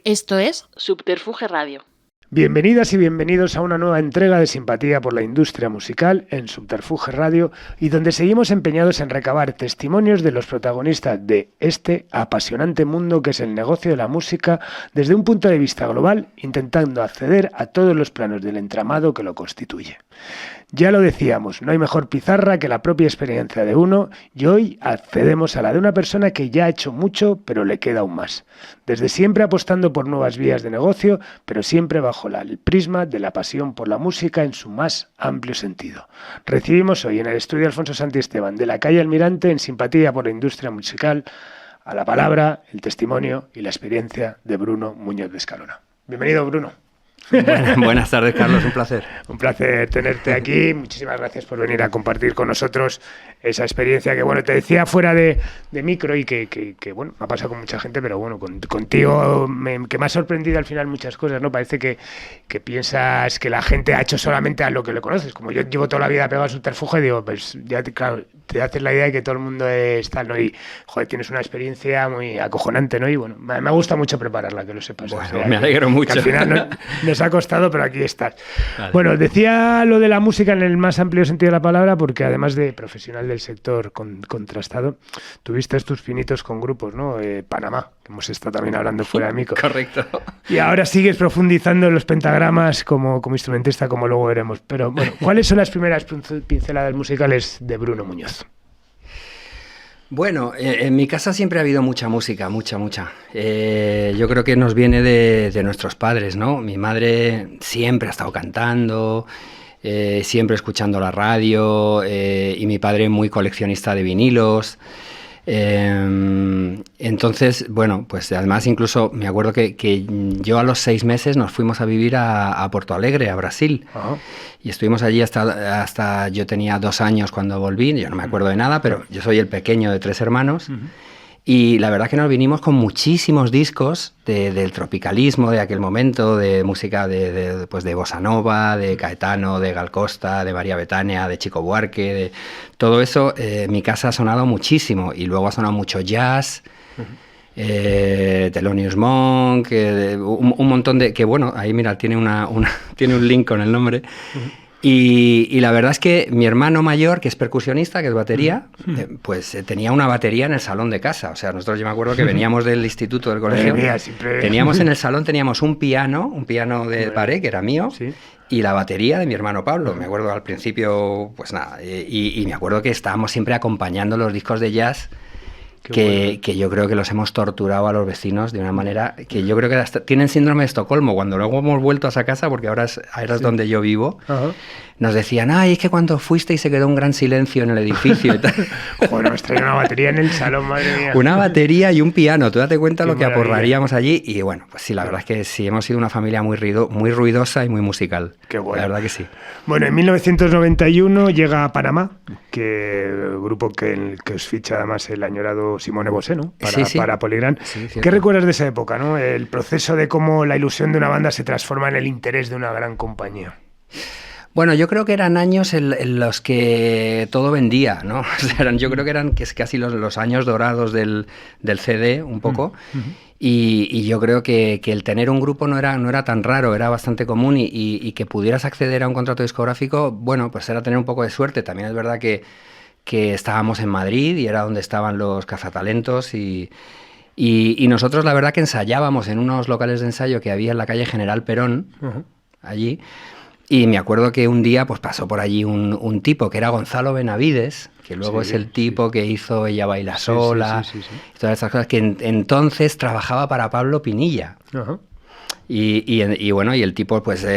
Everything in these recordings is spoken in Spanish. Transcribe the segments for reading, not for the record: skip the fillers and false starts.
Esto es Subterfuge Radio. Bienvenidas y bienvenidos a una nueva entrega de Simpatía por la Industria Musical en Subterfuge Radio, y donde seguimos empeñados en recabar testimonios de los protagonistas de este apasionante mundo que es el negocio de la música desde un punto de vista global, intentando acceder a todos los planos del entramado que lo constituye. Ya lo decíamos, no hay mejor pizarra que la propia experiencia de uno, y hoy accedemos a la de una persona que ya ha hecho mucho, pero le queda aún más. Desde siempre apostando por nuevas vías de negocio, pero siempre bajo el prisma de la pasión por la música en su más amplio sentido. Recibimos hoy en el estudio Alfonso Santisteban de la calle Almirante, en Simpatía por la Industria Musical, a la palabra, el testimonio y la experiencia de Bruno Muñoz de Escalona. Bienvenido, Bruno. Buenas tardes, Carlos, un placer. Un placer tenerte aquí, muchísimas gracias por venir a compartir con nosotros esa experiencia que, bueno, te decía fuera de micro y que bueno, me ha pasado con mucha gente, pero bueno, contigo que me ha sorprendido al final muchas cosas, ¿no? Parece que piensas que la gente ha hecho solamente a lo que le conoces. Como yo llevo toda la vida pegado a Subterfuge, digo, pues ya, claro, te haces la idea de que todo el mundo es tal, ¿no? Y, joder, tienes una experiencia muy acojonante, ¿no? Y bueno, me gusta mucho prepararla, que lo sepas. Bueno, o sea, me alegro mucho. Que al final nos ha costado, pero aquí estás. Vale. Bueno, decía lo de la música en el más amplio sentido de la palabra, porque además de profesional del sector contrastado, tuviste tus pinitos con grupos, ¿no? Panamá, que hemos estado también hablando fuera de micro. Correcto. Y ahora sigues profundizando en los pentagramas como instrumentista, como luego veremos. Pero bueno, ¿cuáles son las primeras pinceladas musicales de Bruno Muñoz? Bueno, en mi casa siempre ha habido mucha música, mucha. Yo creo que nos viene de nuestros padres, ¿no? Mi madre siempre ha estado cantando, siempre escuchando la radio, y mi padre muy coleccionista de vinilos. Entonces, bueno, pues además incluso me acuerdo que yo a los 6 meses nos fuimos a vivir a Porto Alegre, a Brasil. Uh-huh. Y estuvimos allí hasta yo tenía 2 años cuando volví. Yo no me acuerdo de nada, pero yo soy el pequeño de 3 hermanos. Uh-huh. Y la verdad que nos vinimos con muchísimos discos del tropicalismo de aquel momento, de música pues de bossa nova, de Caetano, de Gal Costa, de María Bethânia, de Chico Buarque, de todo eso. En mi casa ha sonado muchísimo, y luego ha sonado mucho jazz, Thelonious Monk, un montón de... que bueno, ahí mira, tiene tiene un link con el nombre. Y la verdad es que mi hermano mayor, que es percusionista, que es batería, pues tenía una batería en el salón de casa. O sea, nosotros, yo me acuerdo que veníamos del instituto, del colegio, teníamos en el salón, teníamos un piano de pared, que era mío, sí, y la batería de mi hermano Pablo. Me acuerdo al principio, pues nada, y me acuerdo que estábamos siempre acompañando los discos de jazz, que yo creo que los hemos torturado a los vecinos de una manera que yo creo que hasta tienen síndrome de Estocolmo. Cuando luego hemos vuelto a esa casa, porque ahora es sí, donde yo vivo, uh-huh, nos decían, ay, es que cuando fuiste y se quedó un gran silencio en el edificio y tal. Joder, nos traía una batería en el salón, madre mía. Una batería y un piano, tú date cuenta lo que aporraríamos allí. Y bueno, pues sí, la verdad es que sí, hemos sido una familia muy ruidosa y muy musical. Qué bueno. La verdad que sí. Bueno, en 1991 llega a Panamá, el grupo que os ficha además el añorado Simone Bosé, ¿no? Para Polygram. Sí, ¿qué recuerdas de esa época, ¿no? El proceso de cómo la ilusión de una banda se transforma en el interés de una gran compañía. Bueno, yo creo que eran años en los que todo vendía, ¿no? O sea, yo creo que eran casi los años dorados del CD, un poco. Uh-huh. Y yo creo que el tener un grupo no era tan raro, era bastante común, y que pudieras acceder a un contrato discográfico, bueno, pues era tener un poco de suerte. También es verdad que estábamos en Madrid y era donde estaban los cazatalentos, y nosotros la verdad que ensayábamos en unos locales de ensayo que había en la calle General Perón, uh-huh, allí. Y me acuerdo que un día pues pasó por allí un tipo que era Gonzalo Benavides, que luego es el tipo que hizo Ella baila sola, sí. Y todas estas cosas, que entonces trabajaba para Pablo Pinilla. Uh-huh. Y bueno, y el tipo pues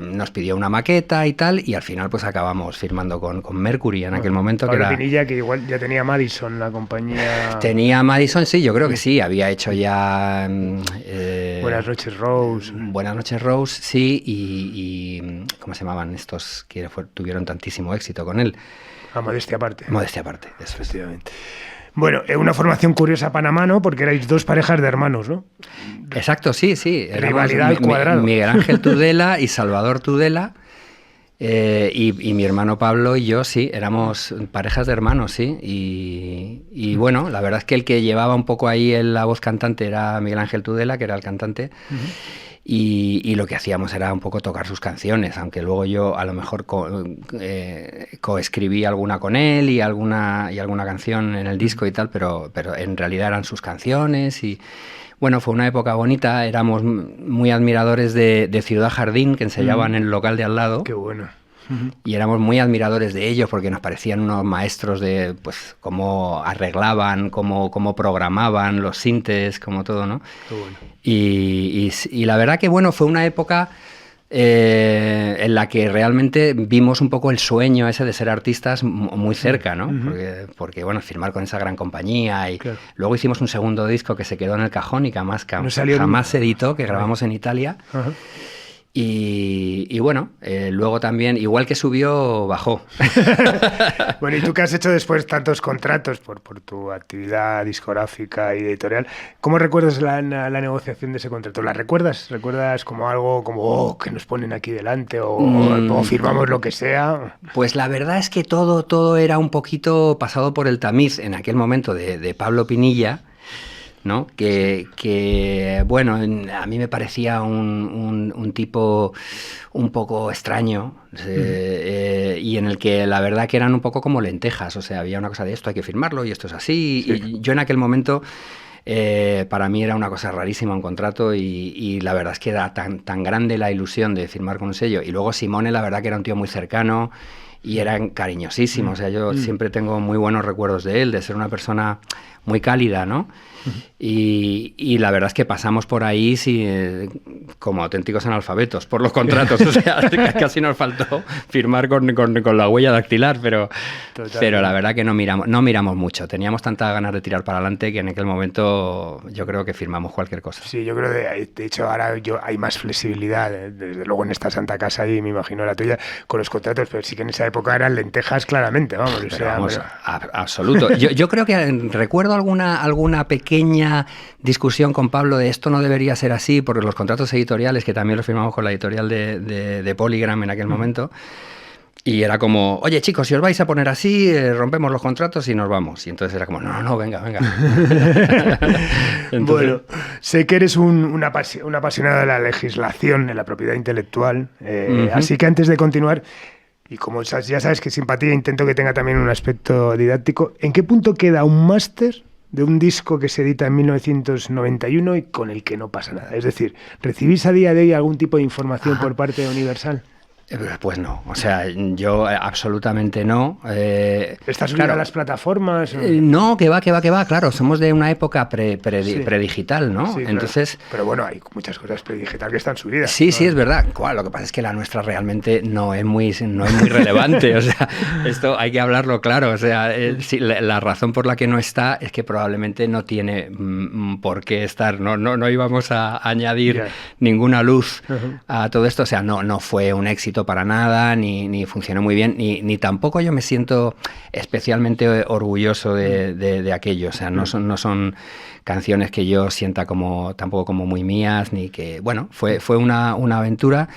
nos pidió una maqueta y tal, y al final pues acabamos firmando con Mercury en aquel momento. Pablo Pinilla, que igual ya tenía Madison, la compañía... Tenía Madison, sí, yo creo que sí, había hecho ya... Buenas noches, Rose. Buenas noches, Rose, sí, y ¿cómo se llamaban estos que tuvieron tantísimo éxito con él? Modestia aparte. Modestia aparte, eso. Efectivamente. Bueno, una formación curiosa Panamá, ¿no? Porque erais 2 parejas de hermanos, ¿no? Exacto, sí. Rivalidad al cuadrado. Miguel Ángel Tudela y Salvador Tudela. Y mi hermano Pablo y yo, sí, éramos parejas de hermanos, sí. Y bueno, la verdad es que el que llevaba un poco ahí la voz cantante era Miguel Ángel Tudela, que era el cantante. Y lo que hacíamos era un poco tocar sus canciones, aunque luego yo a lo mejor coescribí alguna con él y alguna canción en el disco y tal, pero en realidad eran sus canciones. Y bueno, fue una época bonita, éramos muy admiradores de Ciudad Jardín, que ensayaban en el local de al lado. Qué bueno. Y éramos muy admiradores de ellos porque nos parecían unos maestros de pues cómo arreglaban, cómo programaban los sintes, como todo, ¿no? Qué bueno. Y la verdad que bueno, fue una época en la que realmente vimos un poco el sueño ese de ser artistas muy cerca, ¿no? Porque bueno, firmar con esa gran compañía y claro. Luego hicimos un segundo disco que se quedó en el cajón y que jamás se editó, que grabamos en Italia. Y bueno, luego también, igual que subió, bajó. Bueno, ¿y tú qué has hecho después tantos contratos por tu actividad discográfica y editorial? ¿Cómo recuerdas la negociación de ese contrato? ¿La recuerdas? ¿Recuerdas como algo como que nos ponen aquí delante o firmamos lo que sea? Pues la verdad es que todo era un poquito pasado por el tamiz en aquel momento de Pablo Pinilla, ¿no? Que bueno, a mí me parecía un tipo un poco extraño y en el que la verdad que eran un poco como lentejas, o sea, había una cosa de esto hay que firmarlo y esto es así, sí. Y yo en aquel momento para mí era una cosa rarísima un contrato y la verdad es que era tan grande la ilusión de firmar con un sello, y luego Simone la verdad que era un tío muy cercano y era cariñosísimo, o sea, yo siempre tengo muy buenos recuerdos de él, de ser una persona muy cálida, ¿no? Y la verdad es que pasamos por ahí como auténticos analfabetos por los contratos, o sea, casi nos faltó firmar con la huella dactilar, pero la verdad que no miramos mucho, teníamos tantas ganas de tirar para adelante que en aquel momento yo creo que firmamos cualquier cosa. Sí, yo creo que de hecho ahora hay más flexibilidad, desde luego en esta santa casa y me imagino la tuya con los contratos, pero sí que en esa época eran lentejas claramente, vamos. Pero o sea, vamos, absoluto. Yo creo que recuerdo alguna pequeña discusión con Pablo de esto no debería ser así, porque los contratos editoriales, que también los firmamos con la editorial de Polygram en aquel momento, y era como, oye chicos, si os vais a poner así, rompemos los contratos y nos vamos. Y entonces era como, no, venga. Entonces, bueno, sé que eres un apasionado de la legislación, de la propiedad intelectual, así que antes de continuar, y como ya sabes que Simpatía intento que tenga también un aspecto didáctico, ¿en qué punto queda un máster de un disco que se edita en 1991 y con el que no pasa nada? Es decir, ¿recibís a día de hoy algún tipo de información por parte de Universal? Pues no, o sea, yo absolutamente no. ¿Estás unida a las plataformas? No, que va, claro, somos de una época predigital, ¿no? Sí, entonces, claro. Pero bueno, hay muchas cosas predigital que están subidas. Sí, es verdad. Lo que pasa es que la nuestra realmente no es muy relevante, o sea, esto hay que hablarlo claro, o sea, la razón por la que no está es que probablemente no tiene por qué estar, no íbamos a añadir ninguna luz a todo esto, o sea, no fue un éxito para nada, ni funcionó muy bien, ni tampoco yo me siento especialmente orgulloso de aquello, o sea, no son canciones que yo sienta tampoco como muy mías, ni que, bueno, fue una aventura,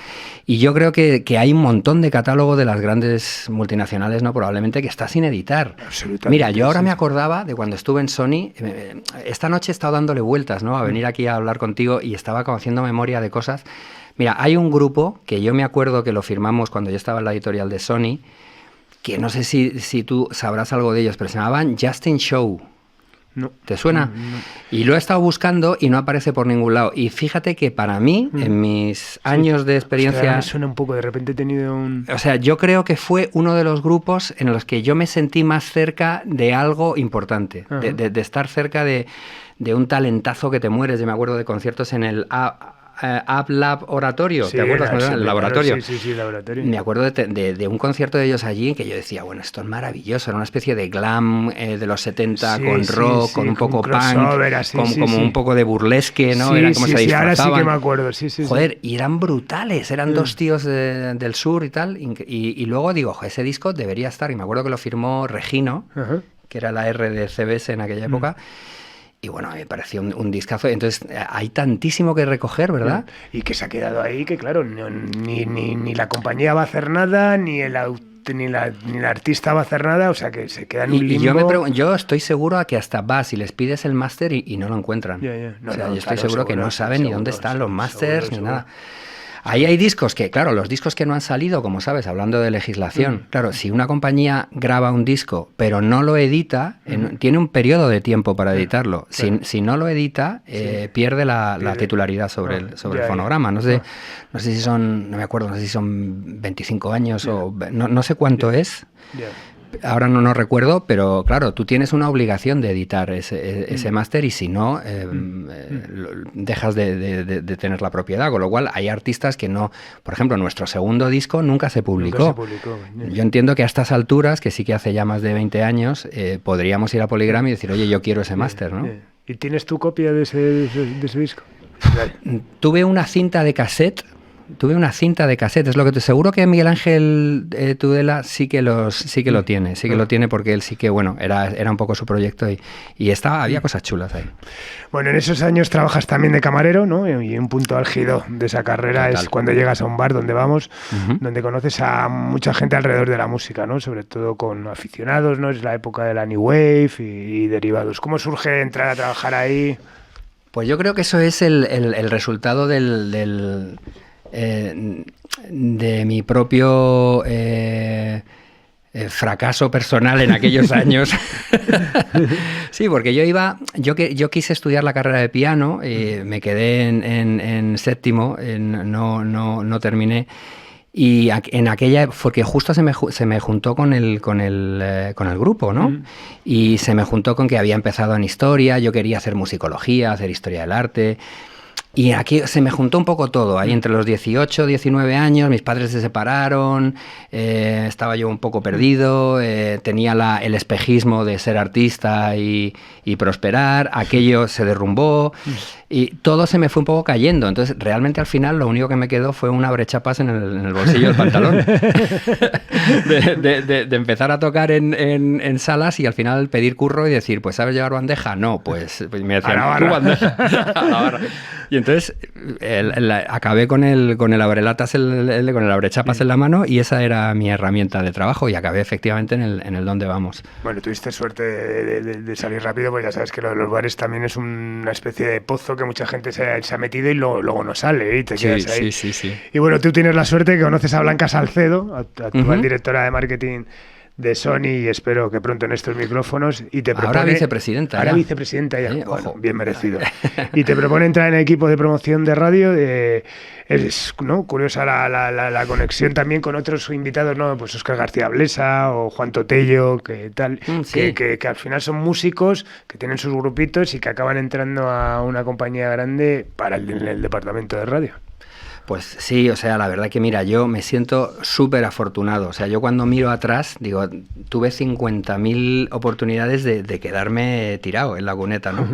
y yo creo que hay un montón de catálogo de las grandes multinacionales, ¿no? Probablemente que está sin editar. Absolutamente. Mira, yo ahora me acordaba de cuando estuve en Sony, esta noche he estado dándole vueltas, ¿no? A venir aquí a hablar contigo y estaba como haciendo memoria de cosas. Mira, hay un grupo que yo me acuerdo que lo firmamos cuando yo estaba en la editorial de Sony, que no sé si tú sabrás algo de ellos, pero se llamaban Justin Show. No. ¿Te suena? No. Y lo he estado buscando y no aparece por ningún lado. Y fíjate que para mí, en mis años de experiencia... O sea, me suena un poco, de repente he tenido un... O sea, yo creo que fue uno de los grupos en los que yo me sentí más cerca de algo importante, de estar cerca de un talentazo que te mueres. Yo me acuerdo de conciertos en el... App Lab Oratorio, sí, ¿te acuerdas? El laboratorio. Sí, laboratorio. Me acuerdo de un concierto de ellos allí que yo decía, bueno, esto es maravilloso, era una especie de glam de los 70 con rock, con un poco punk, como un poco de burlesque, ¿no? Era como se disfrazaban. Ahora sí que me acuerdo, Joder, y eran brutales, eran dos tíos del sur y tal, y luego digo, ese disco debería estar, y me acuerdo que lo firmó Regino, que era la R de CBS en aquella época. Y bueno, me pareció un discazo. Entonces, hay tantísimo que recoger, ¿verdad? Y que se ha quedado ahí, que claro, ni la compañía va a hacer nada, ni el ni el artista va a hacer nada, o sea que se queda en un limbo. Yo estoy seguro a que hasta vas y les pides el máster y no lo encuentran. No, yo estoy seguro que no saben ni dónde están los másters ni nada. Ahí hay discos que, claro, los discos que no han salido, como sabes, hablando de legislación, claro, si una compañía graba un disco pero no lo edita, tiene un periodo de tiempo para editarlo. Si no lo edita, pierde la titularidad sobre el fonograma. No sé si son, no me acuerdo, no sé si son 25 años o no sé cuánto es. Ahora no recuerdo, pero claro, tú tienes una obligación de editar ese máster y si no, dejas de tener la propiedad, con lo cual hay artistas que no, por ejemplo, nuestro segundo disco nunca se publicó. Yo entiendo que a estas alturas, que sí que hace ya más de 20 años, podríamos ir a Polygram y decir, oye, yo quiero ese máster, ¿no? ¿Y tienes tu copia de ese disco? Tuve una cinta de cassette. Es lo que seguro que Miguel Ángel Tudela sí que lo tiene, lo tiene porque él sí que, bueno, era un poco su proyecto y había cosas chulas ahí. Bueno, en esos años trabajas también de camarero, ¿no? Y un punto álgido de esa carrera es cuando llegas a un bar donde vamos, donde conoces a mucha gente alrededor de la música, ¿no? Sobre todo con aficionados, ¿no? Es la época de la New Wave y derivados. ¿Cómo surge entrar a trabajar ahí? Pues yo creo que eso es el resultado de mi propio fracaso personal en aquellos años. Sí, porque yo quise estudiar la carrera de piano, me quedé en séptimo, no terminé. Y en aquella, porque justo se me juntó con el grupo, ¿no? Y se me juntó con que había empezado en historia, yo quería hacer musicología, hacer historia del arte. Y aquí se me juntó un poco todo, ahí entre los 18, 19 años, mis padres se separaron, estaba yo un poco perdido, tenía el espejismo de ser artista y prosperar, aquello se derrumbó y todo se me fue un poco cayendo. Entonces, realmente al final lo único que me quedó fue un abrechapas en el bolsillo del pantalón. de empezar a tocar en salas y al final pedir curro y decir, pues ¿sabes llevar bandeja? No, pues me decían, ¿tú bandeja? A la barra. Y entonces acabé con el abrelatas, con el abrechapas en la mano y esa era mi herramienta de trabajo y acabé efectivamente en el Donde Vamos. Bueno, tuviste suerte de salir rápido, pues ya sabes que los bares también es una especie de pozo que mucha gente se ha metido y luego no sale y te quedas ahí. Sí. Y bueno, tú tienes la suerte que conoces a Blanca Salcedo, actual directora de marketing de Sony, y espero que pronto en estos micrófonos, y te propone... Ahora vicepresidenta ya. Sí, bueno, bien merecido. Y te propone entrar en el equipo de promoción de radio. Es, ¿no?, curiosa la conexión también con otros invitados, ¿no? Pues Óscar García Blesa o Juan Totello, que tal, que al final son músicos que tienen sus grupitos y que acaban entrando a una compañía grande para el departamento de radio. Pues sí, o sea, la verdad que mira, yo me siento súper afortunado. O sea, yo cuando miro atrás, digo, tuve 50.000 oportunidades de quedarme tirado en la cuneta, ¿no?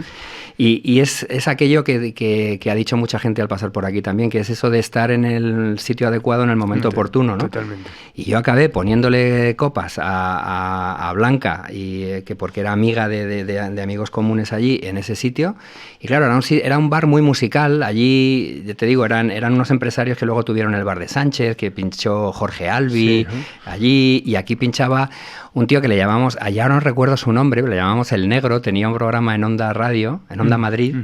Y es aquello que ha dicho mucha gente al pasar por aquí también, que es eso de estar en el sitio adecuado en el momento oportuno, ¿no? Totalmente. Y yo acabé poniéndole copas a Blanca, y que porque era amiga de amigos comunes allí, en ese sitio. Y claro, era un bar muy musical. Allí, ya te digo, eran unos empresarios que luego tuvieron el bar de Sánchez, que pinchó Jorge Albi allí, y aquí pinchaba un tío que le llamamos, allá no recuerdo su nombre, le llamamos El Negro, tenía un programa en Onda Radio, en Onda Madrid,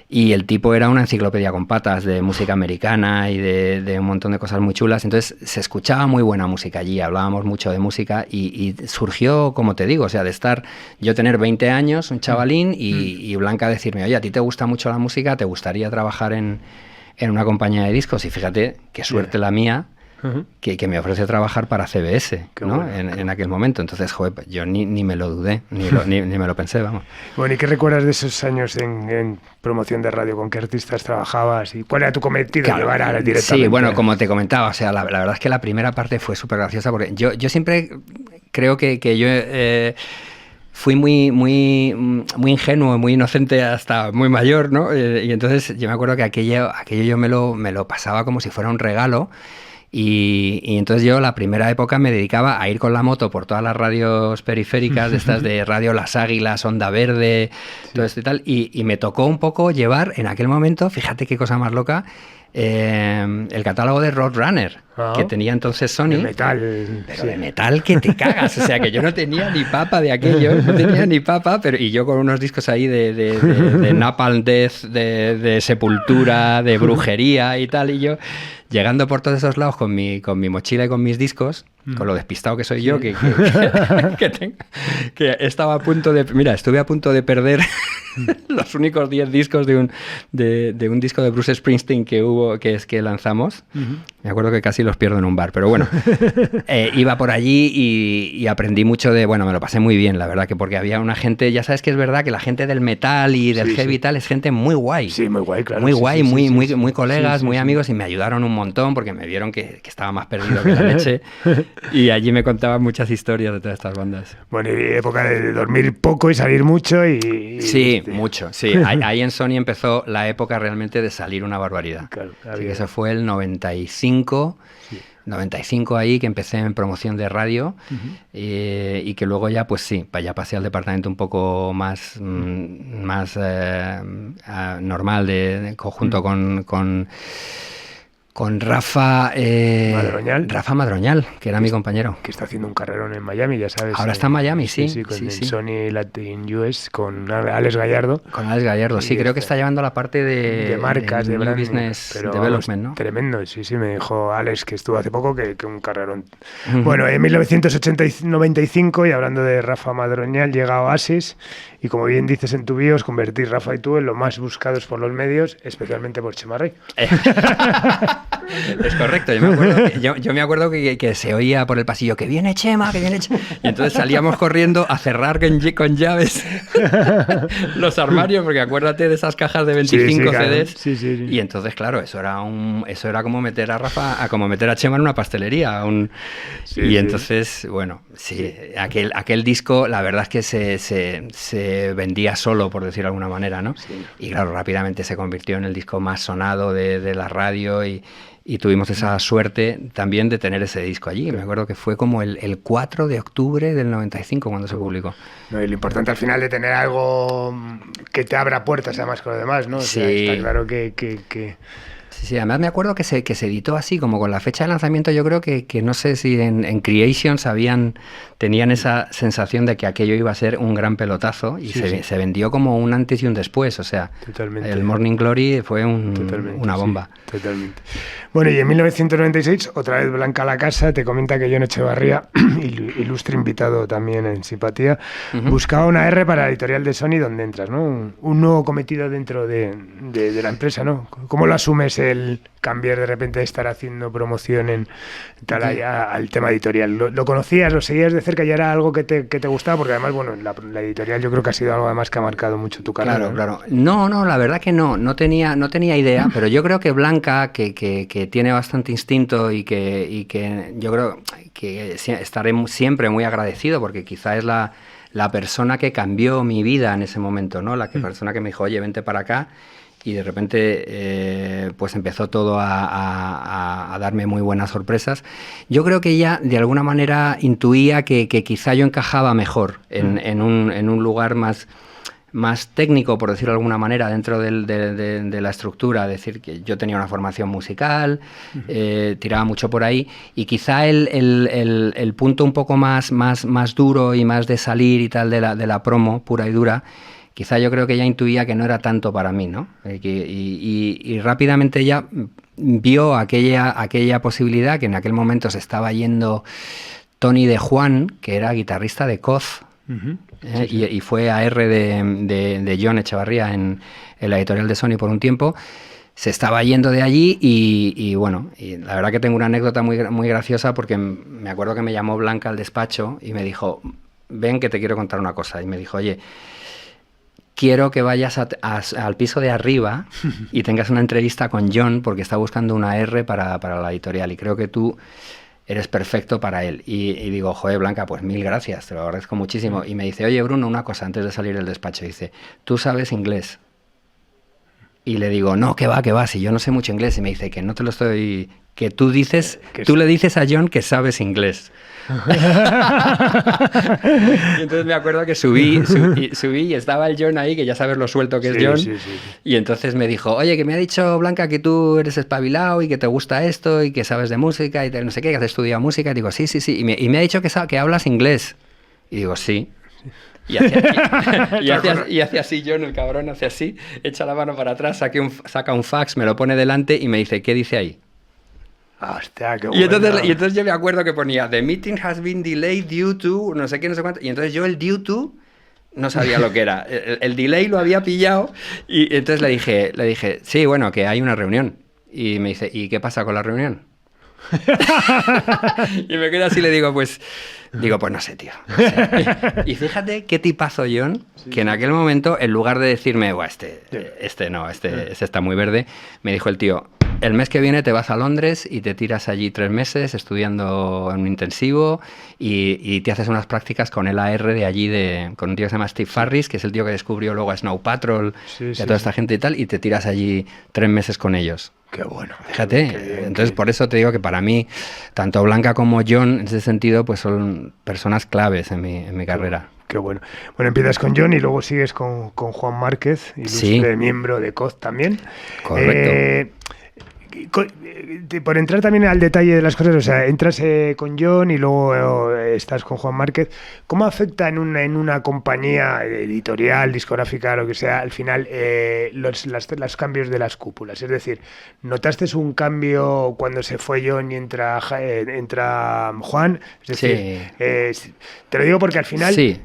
y el tipo era una enciclopedia con patas de música americana y de un montón de cosas muy chulas. Entonces se escuchaba muy buena música allí, hablábamos mucho de música y surgió, como te digo, o sea, de estar yo tener 20 años, un chavalín, y Blanca decirme, oye, ¿a ti te gusta mucho la música? ¿Te gustaría trabajar en una compañía de discos? Y fíjate qué suerte la mía, que me ofrece trabajar para CBS, ¿no? Bueno, en aquel momento. Entonces, joder, yo ni me lo dudé, ni me lo pensé, vamos. Bueno, ¿y qué recuerdas de esos años en promoción de radio? ¿Con qué artistas trabajabas? ¿Y cuál era tu cometido? Claro, llevar a directamente? Sí, bueno, como te comentaba, o sea, la verdad es que la primera parte fue súper graciosa, porque yo siempre creo que yo... fui muy ingenuo, muy inocente hasta muy mayor, ¿no? Y entonces yo me acuerdo que aquello yo me lo pasaba como si fuera un regalo. Y entonces yo la primera época me dedicaba a ir con la moto por todas las radios periféricas, de estas de Radio Las Águilas, Onda Verde, todo esto y tal, y me tocó un poco llevar en aquel momento, fíjate qué cosa más loca, el catálogo de Roadrunner, que tenía entonces Sony. De metal. Pero de metal que te cagas, o sea que yo no tenía ni papa de aquello, no tenía ni papa, y yo con unos discos ahí de Napalm Death, de Sepultura, de brujería y tal, y yo llegando por todos esos lados con mi mochila y con mis discos, con lo despistado que soy yo, que estaba a punto de... Mira, estuve a punto de perder los únicos 10 discos de un disco de Bruce Springsteen que lanzamos. Me acuerdo que casi los pierdo en un bar, pero bueno, iba por allí y aprendí mucho bueno, me lo pasé muy bien, la verdad, que porque había una gente, ya sabes que es verdad que la gente del metal y del heavy tal es gente muy guay. Sí, muy guay, claro. Muy guay, muy colegas, muy amigos, y me ayudaron un montón porque me vieron que estaba más perdido que la leche, y allí me contaban muchas historias de todas estas bandas. Bueno, y época de dormir poco y salir mucho Sí, mucho, sí. Ahí en Sony empezó la época realmente de salir una barbaridad. Claro, así que eso fue el 95, 95 ahí, que empecé en promoción de radio, y que luego ya, pues sí, ya pasé al departamento un poco más normal, junto con Rafa Madroñal, que era mi compañero. Que está haciendo un carrerón en Miami, ya sabes. Ahora está en Miami, sí. Con Sony Latin US, con Alex Gallardo. Con Alex Gallardo, sí, creo que está llevando la parte de marcas, de branding, business development, ¿no? Tremendo, sí, me dijo Alex, que estuvo hace poco, que un carrerón. Bueno, en 1995, y hablando de Rafa Madroñal, llega Oasis, y como bien dices en tu bio, os convertís, Rafa y tú, en los más buscados por los medios, especialmente por Chema Rey. Es correcto, yo me acuerdo que se oía por el pasillo que viene Chema, y entonces salíamos corriendo a cerrar con llaves los armarios, porque acuérdate de esas cajas de 25 CDs, claro. Sí. Y entonces claro, eso era como meter a Rafa, como meter a Chema en una pastelería, entonces bueno, aquel disco, la verdad es que se vendía solo, por decirlo de alguna manera, ¿no? Sí. Y claro, rápidamente se convirtió en el disco más sonado de la radio, y tuvimos esa suerte también de tener ese disco allí. Me acuerdo que fue como el 4 de octubre del 95 cuando se publicó. No, y lo importante al final de tener algo que te abra puertas además con lo demás, ¿no? O sea, está claro que... Sí, además me acuerdo que se editó así, como con la fecha de lanzamiento. Yo creo que no sé si en Creations tenían esa sensación de que aquello iba a ser un gran pelotazo, y se vendió como un antes y un después. O sea, totalmente. El Morning Glory fue una bomba. Sí, totalmente. Bueno, y en 1996, otra vez Blanca la Casa, te comenta que Jon Echevarría, ilustre invitado también en Simpatía, buscaba una R para la editorial de Sony, donde entras, ¿no? Un nuevo cometido dentro de la empresa, ¿no? ¿Cómo lo asumes el cambiar de repente de estar haciendo promoción al tema editorial? ¿Lo conocías, lo seguías de cerca, ya era algo que te gustaba? Porque además, bueno, la editorial yo creo que ha sido algo además que ha marcado mucho tu carrera. Claro. No, la verdad que no tenía idea, pero yo creo que Blanca, que tiene bastante instinto, y que yo creo que estaré siempre muy agradecido, porque quizá es la persona que cambió mi vida en ese momento, ¿no? Persona que me dijo, oye, vente para acá. Y de repente pues empezó todo a darme muy buenas sorpresas. Yo creo que ella de alguna manera intuía que quizá yo encajaba mejor en un lugar más técnico, por decirlo de alguna manera, dentro de la estructura. Es decir, que yo tenía una formación musical, tiraba mucho por ahí, y quizá el punto un poco más duro y más de salir y tal de la promo pura y dura, quizá yo creo que ella intuía que no era tanto para mí, ¿no? Y rápidamente ella vio aquella posibilidad, que en aquel momento se estaba yendo Tony de Juan, que era guitarrista de Coz, y fue AR de Jon Echevarría en la editorial de Sony por un tiempo. Se estaba yendo de allí, y bueno, y la verdad que tengo una anécdota muy, muy graciosa, porque me acuerdo que me llamó Blanca al despacho y me dijo, ven que te quiero contar una cosa. Y me dijo, oye, quiero que vayas al piso de arriba y tengas una entrevista con Jon, porque está buscando una R para la editorial, y creo que tú eres perfecto para él. Y digo, joder, Blanca, pues mil gracias, te lo agradezco muchísimo. Y me dice, oye, Bruno, una cosa antes de salir del despacho. Dice, ¿tú sabes inglés? Y le digo, no, que va, si yo no sé mucho inglés. Y me dice que no te lo estoy... Que tú le dices a John que sabes inglés. Y entonces me acuerdo que subí y estaba el John ahí, que ya sabes lo suelto que es John. Sí. Y entonces me dijo, oye, que me ha dicho Blanca que tú eres espabilado y que te gusta esto y que sabes de música y no sé qué, que has estudiado música. Y digo, sí. Y me ha dicho que hablas inglés. Y digo, sí. Y hace así John, el cabrón, hace así, echa la mano para atrás, saca un fax, me lo pone delante y me dice, ¿qué dice ahí? Hostia, qué y entonces yo me acuerdo que ponía The meeting has been delayed due to no sé qué, no sé cuánto. Y entonces yo el due to no sabía lo que era. El delay lo había pillado y entonces le dije, sí, bueno, que hay una reunión. Y me dice, ¿y qué pasa con la reunión? Y me quedo así y le digo, pues no sé, tío. No sé. Y fíjate qué tipazo John, que en aquel momento, en lugar de decirme, este está muy verde, me dijo el tío, el mes que viene te vas a Londres y te tiras allí 3 meses estudiando en un intensivo y te haces unas prácticas con el AR de allí, con un tío que se llama Steve Farris, que es el tío que descubrió luego a Snow Patrol y a toda esta gente y tal, y te tiras allí 3 meses con ellos. Qué bueno. Fíjate, bien, entonces por eso te digo que para mí, tanto Blanca como John, en ese sentido, pues son personas claves en mi carrera. Qué bueno. Bueno, empiezas con John y luego sigues con Juan Márquez, ilustre miembro de COZ también. Correcto. Por entrar también al detalle de las cosas, o sea, entras con John y luego estás con Juan Márquez. ¿Cómo afecta en una compañía editorial, discográfica, lo que sea, al final los cambios de las cúpulas? Es decir, ¿notaste un cambio cuando se fue John y entra Juan? Es decir, te lo digo porque al final se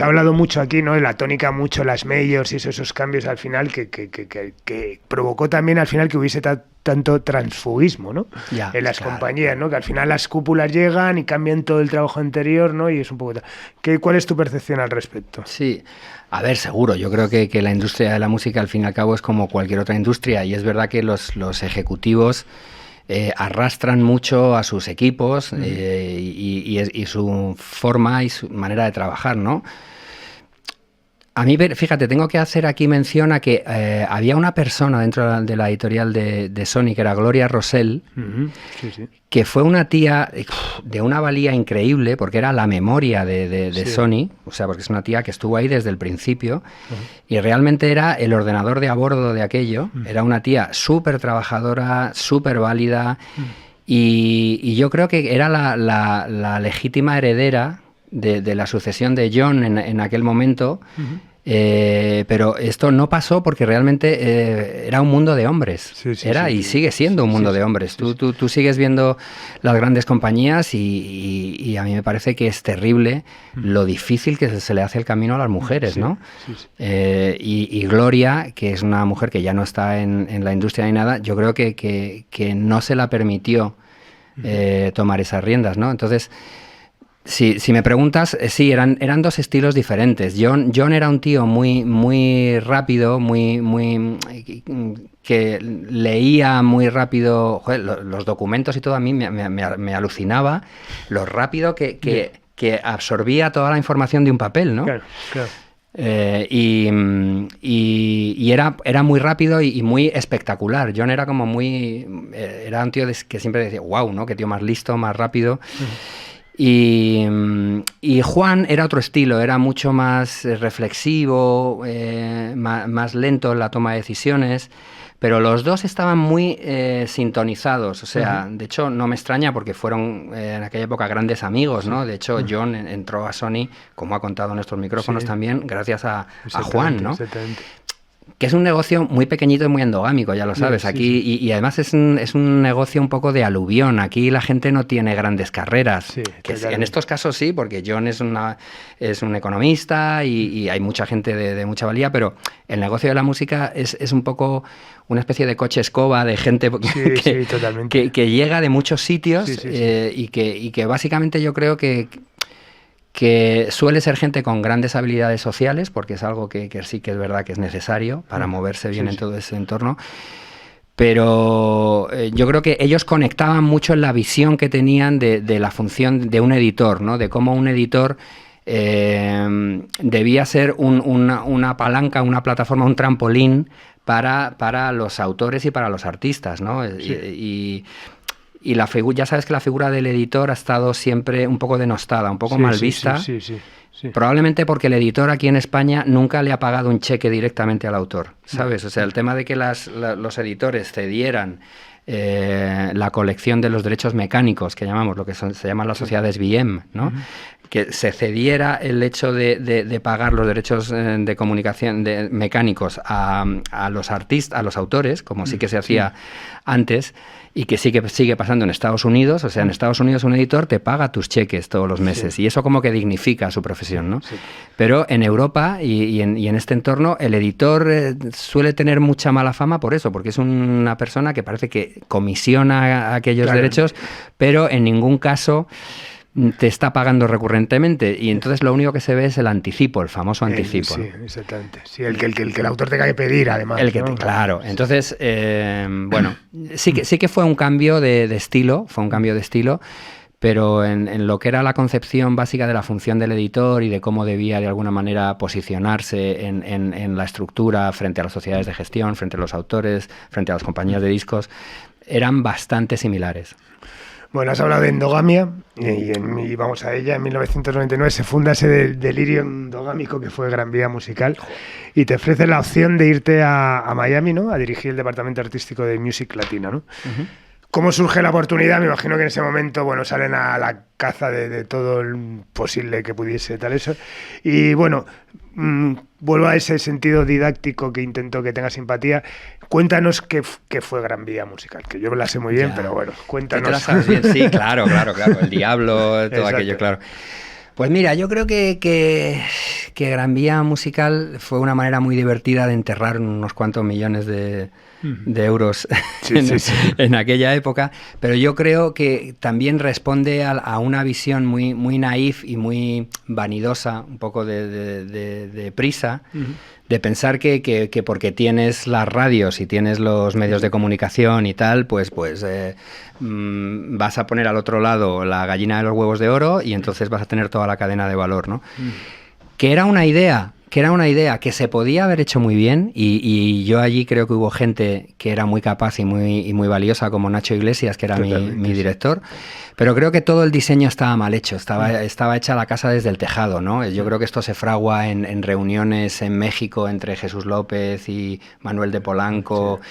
ha hablado mucho aquí, ¿no? La tónica mucho, las majors y esos cambios al final que provocó también al final que hubiese tanto transfugismo, ¿no? En las compañías, ¿no? Que al final las cúpulas llegan y cambian todo el trabajo anterior, ¿no? Y es un poco... ¿Cuál es tu percepción al respecto? Sí, a ver, seguro. Yo creo que la industria de la música, al fin y al cabo, es como cualquier otra industria. Y es verdad que los ejecutivos arrastran mucho a sus equipos y su forma y su manera de trabajar, ¿no? A mí, fíjate, tengo que hacer aquí mención a que había una persona dentro de la editorial de Sony, que era Gloria Rosell, que fue una tía de una valía increíble, porque era la memoria de Sony, o sea, porque es una tía que estuvo ahí desde el principio, y realmente era el ordenador de a bordo de aquello, era una tía súper trabajadora, súper válida, y yo creo que era la legítima heredera de la sucesión de John en aquel momento. Pero esto no pasó porque realmente era un mundo de hombres. Y sigue siendo un mundo de hombres. Tú sigues viendo las grandes compañías y a mí me parece que es terrible lo difícil que se le hace el camino a las mujeres, ¿no? Y Gloria, que es una mujer que ya no está en la industria ni nada, yo creo que no se la permitió tomar esas riendas, ¿no? Entonces... Si me preguntas, sí, eran 2 estilos diferentes. John era un tío muy rápido, que leía muy rápido. Joder, los documentos y todo, a mí me alucinaba lo rápido que absorbía toda la información de un papel, ¿no? Claro. Y era muy rápido y muy espectacular. John era como era un tío que siempre decía, wow, ¿no? Qué tío más listo, más rápido. Y Juan era otro estilo, era mucho más reflexivo, más lento en la toma de decisiones, pero los dos estaban muy sintonizados, o sea, de hecho no me extraña porque fueron en aquella época grandes amigos, ¿no? De hecho John entró a Sony, como ha contado en nuestros micrófonos también, gracias a Juan, ¿no? Que es un negocio muy pequeñito y muy endogámico, ya lo sabes. Aquí y además es un negocio un poco de aluvión. Aquí la gente no tiene grandes carreras. En estos casos sí, porque John es un economista y hay mucha gente de mucha valía, pero el negocio de la música es un poco una especie de coche escoba de gente que llega de muchos sitios y que básicamente yo creo que suele ser gente con grandes habilidades sociales, porque es algo que sí que es verdad que es necesario para moverse bien en todo ese entorno, pero yo creo que ellos conectaban mucho en la visión que tenían de la función de un editor, ¿no? De cómo un editor debía ser una palanca, una plataforma, un trampolín para los autores y para los artistas, ¿no? Sí. Y ya sabes que la figura del editor ha estado siempre un poco denostada, un poco mal vista. Sí. Probablemente porque el editor aquí en España nunca le ha pagado un cheque directamente al autor, ¿sabes? O sea, el tema de que los editores cedieran la colección de los derechos mecánicos, que llamamos, lo que se llaman las sociedades BM, ¿no? Que se cediera el hecho de pagar los derechos de comunicación mecánicos a los artistas, a los autores, como sí que se hacía antes, y que sigue pasando en Estados Unidos. O sea, en Estados Unidos un editor te paga tus cheques todos los meses, y eso como que dignifica su profesión, ¿no? Sí. Pero en Europa y en este entorno, el editor suele tener mucha mala fama por eso, porque es una persona que parece que comisiona aquellos derechos, pero en ningún caso te está pagando recurrentemente, y entonces lo único que se ve es el anticipo, el famoso anticipo. Sí, exactamente. Sí, el que el autor tenga que pedir, además. Claro. Entonces, bueno, sí que fue un cambio de estilo, pero en lo que era la concepción básica de la función del editor y de cómo debía de alguna manera posicionarse en la estructura frente a las sociedades de gestión, frente a los autores, frente a las compañías de discos, eran bastante similares. Bueno, has hablado de endogamia y vamos a ella. En 1999 se funda ese delirio endogámico que fue Gran Vía Musical y te ofrece la opción de irte a Miami, ¿no? A dirigir el departamento artístico de Music Latina, ¿no? Uh-huh. ¿Cómo surge la oportunidad? Me imagino que en ese momento, bueno, salen a la caza de todo el posible que pudiese tal eso. Y bueno, vuelvo a ese sentido didáctico que intento que tenga simpatía. Cuéntanos qué fue Gran Vía Musical, que yo la sé muy bien, pero bueno, cuéntanos. ¿Te la sabes bien? Sí, claro, el diablo, todo aquello, claro. Pues mira, yo creo que Gran Vía Musical fue una manera muy divertida de enterrar unos cuantos millones de euros en aquella época, pero yo creo que también responde a una visión muy naif y muy vanidosa, un poco de prisa, de pensar que porque tienes las radios y tienes los medios de comunicación y tal, pues vas a poner al otro lado la gallina de los huevos de oro y entonces vas a tener toda la cadena de valor, ¿no? Que era una idea que se podía haber hecho muy bien, y yo allí creo que hubo gente que era muy capaz y muy valiosa, como Nacho Iglesias, que era mi director, pero creo que todo el diseño estaba mal hecho, estaba hecha la casa desde el tejado, ¿no? Yo creo que esto se fragua en reuniones en México entre Jesús López y Manuel de Polanco,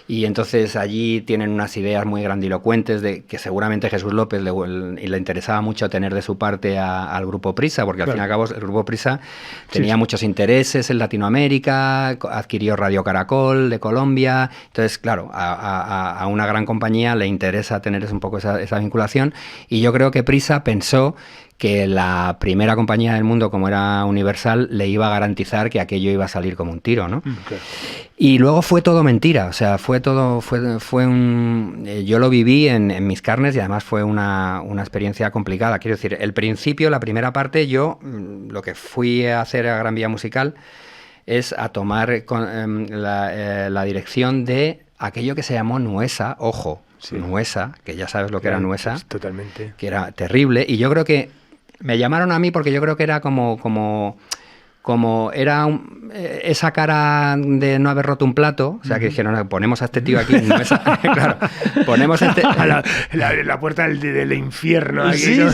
y entonces allí tienen unas ideas muy grandilocuentes de que seguramente Jesús López le interesaba mucho tener de su parte al Grupo Prisa, porque al fin y al cabo el Grupo Prisa tenía muchos intereses en Latinoamérica, adquirió Radio Caracol de Colombia, entonces claro, a una gran compañía le interesa tener un poco esa vinculación, y yo creo que Prisa pensó que la primera compañía del mundo, como era Universal, le iba a garantizar que aquello iba a salir como un tiro, ¿no? Okay. Y luego fue todo mentira, o sea, yo lo viví en mis carnes, y además fue una experiencia complicada. Quiero decir, el principio, la primera parte, yo lo que fui a hacer a Gran Vía Musical es a tomar la dirección de aquello que se llamó Nuesa, ojo, Nuesa, que ya sabes lo que era Nuesa, pues totalmente, que era terrible, y yo creo que me llamaron a mí porque yo creo que era como era esa cara de no haber roto un plato, o sea, que dijeron, ponemos a este tío aquí, claro, ponemos a este... la puerta del infierno aquí, sí, ¿no?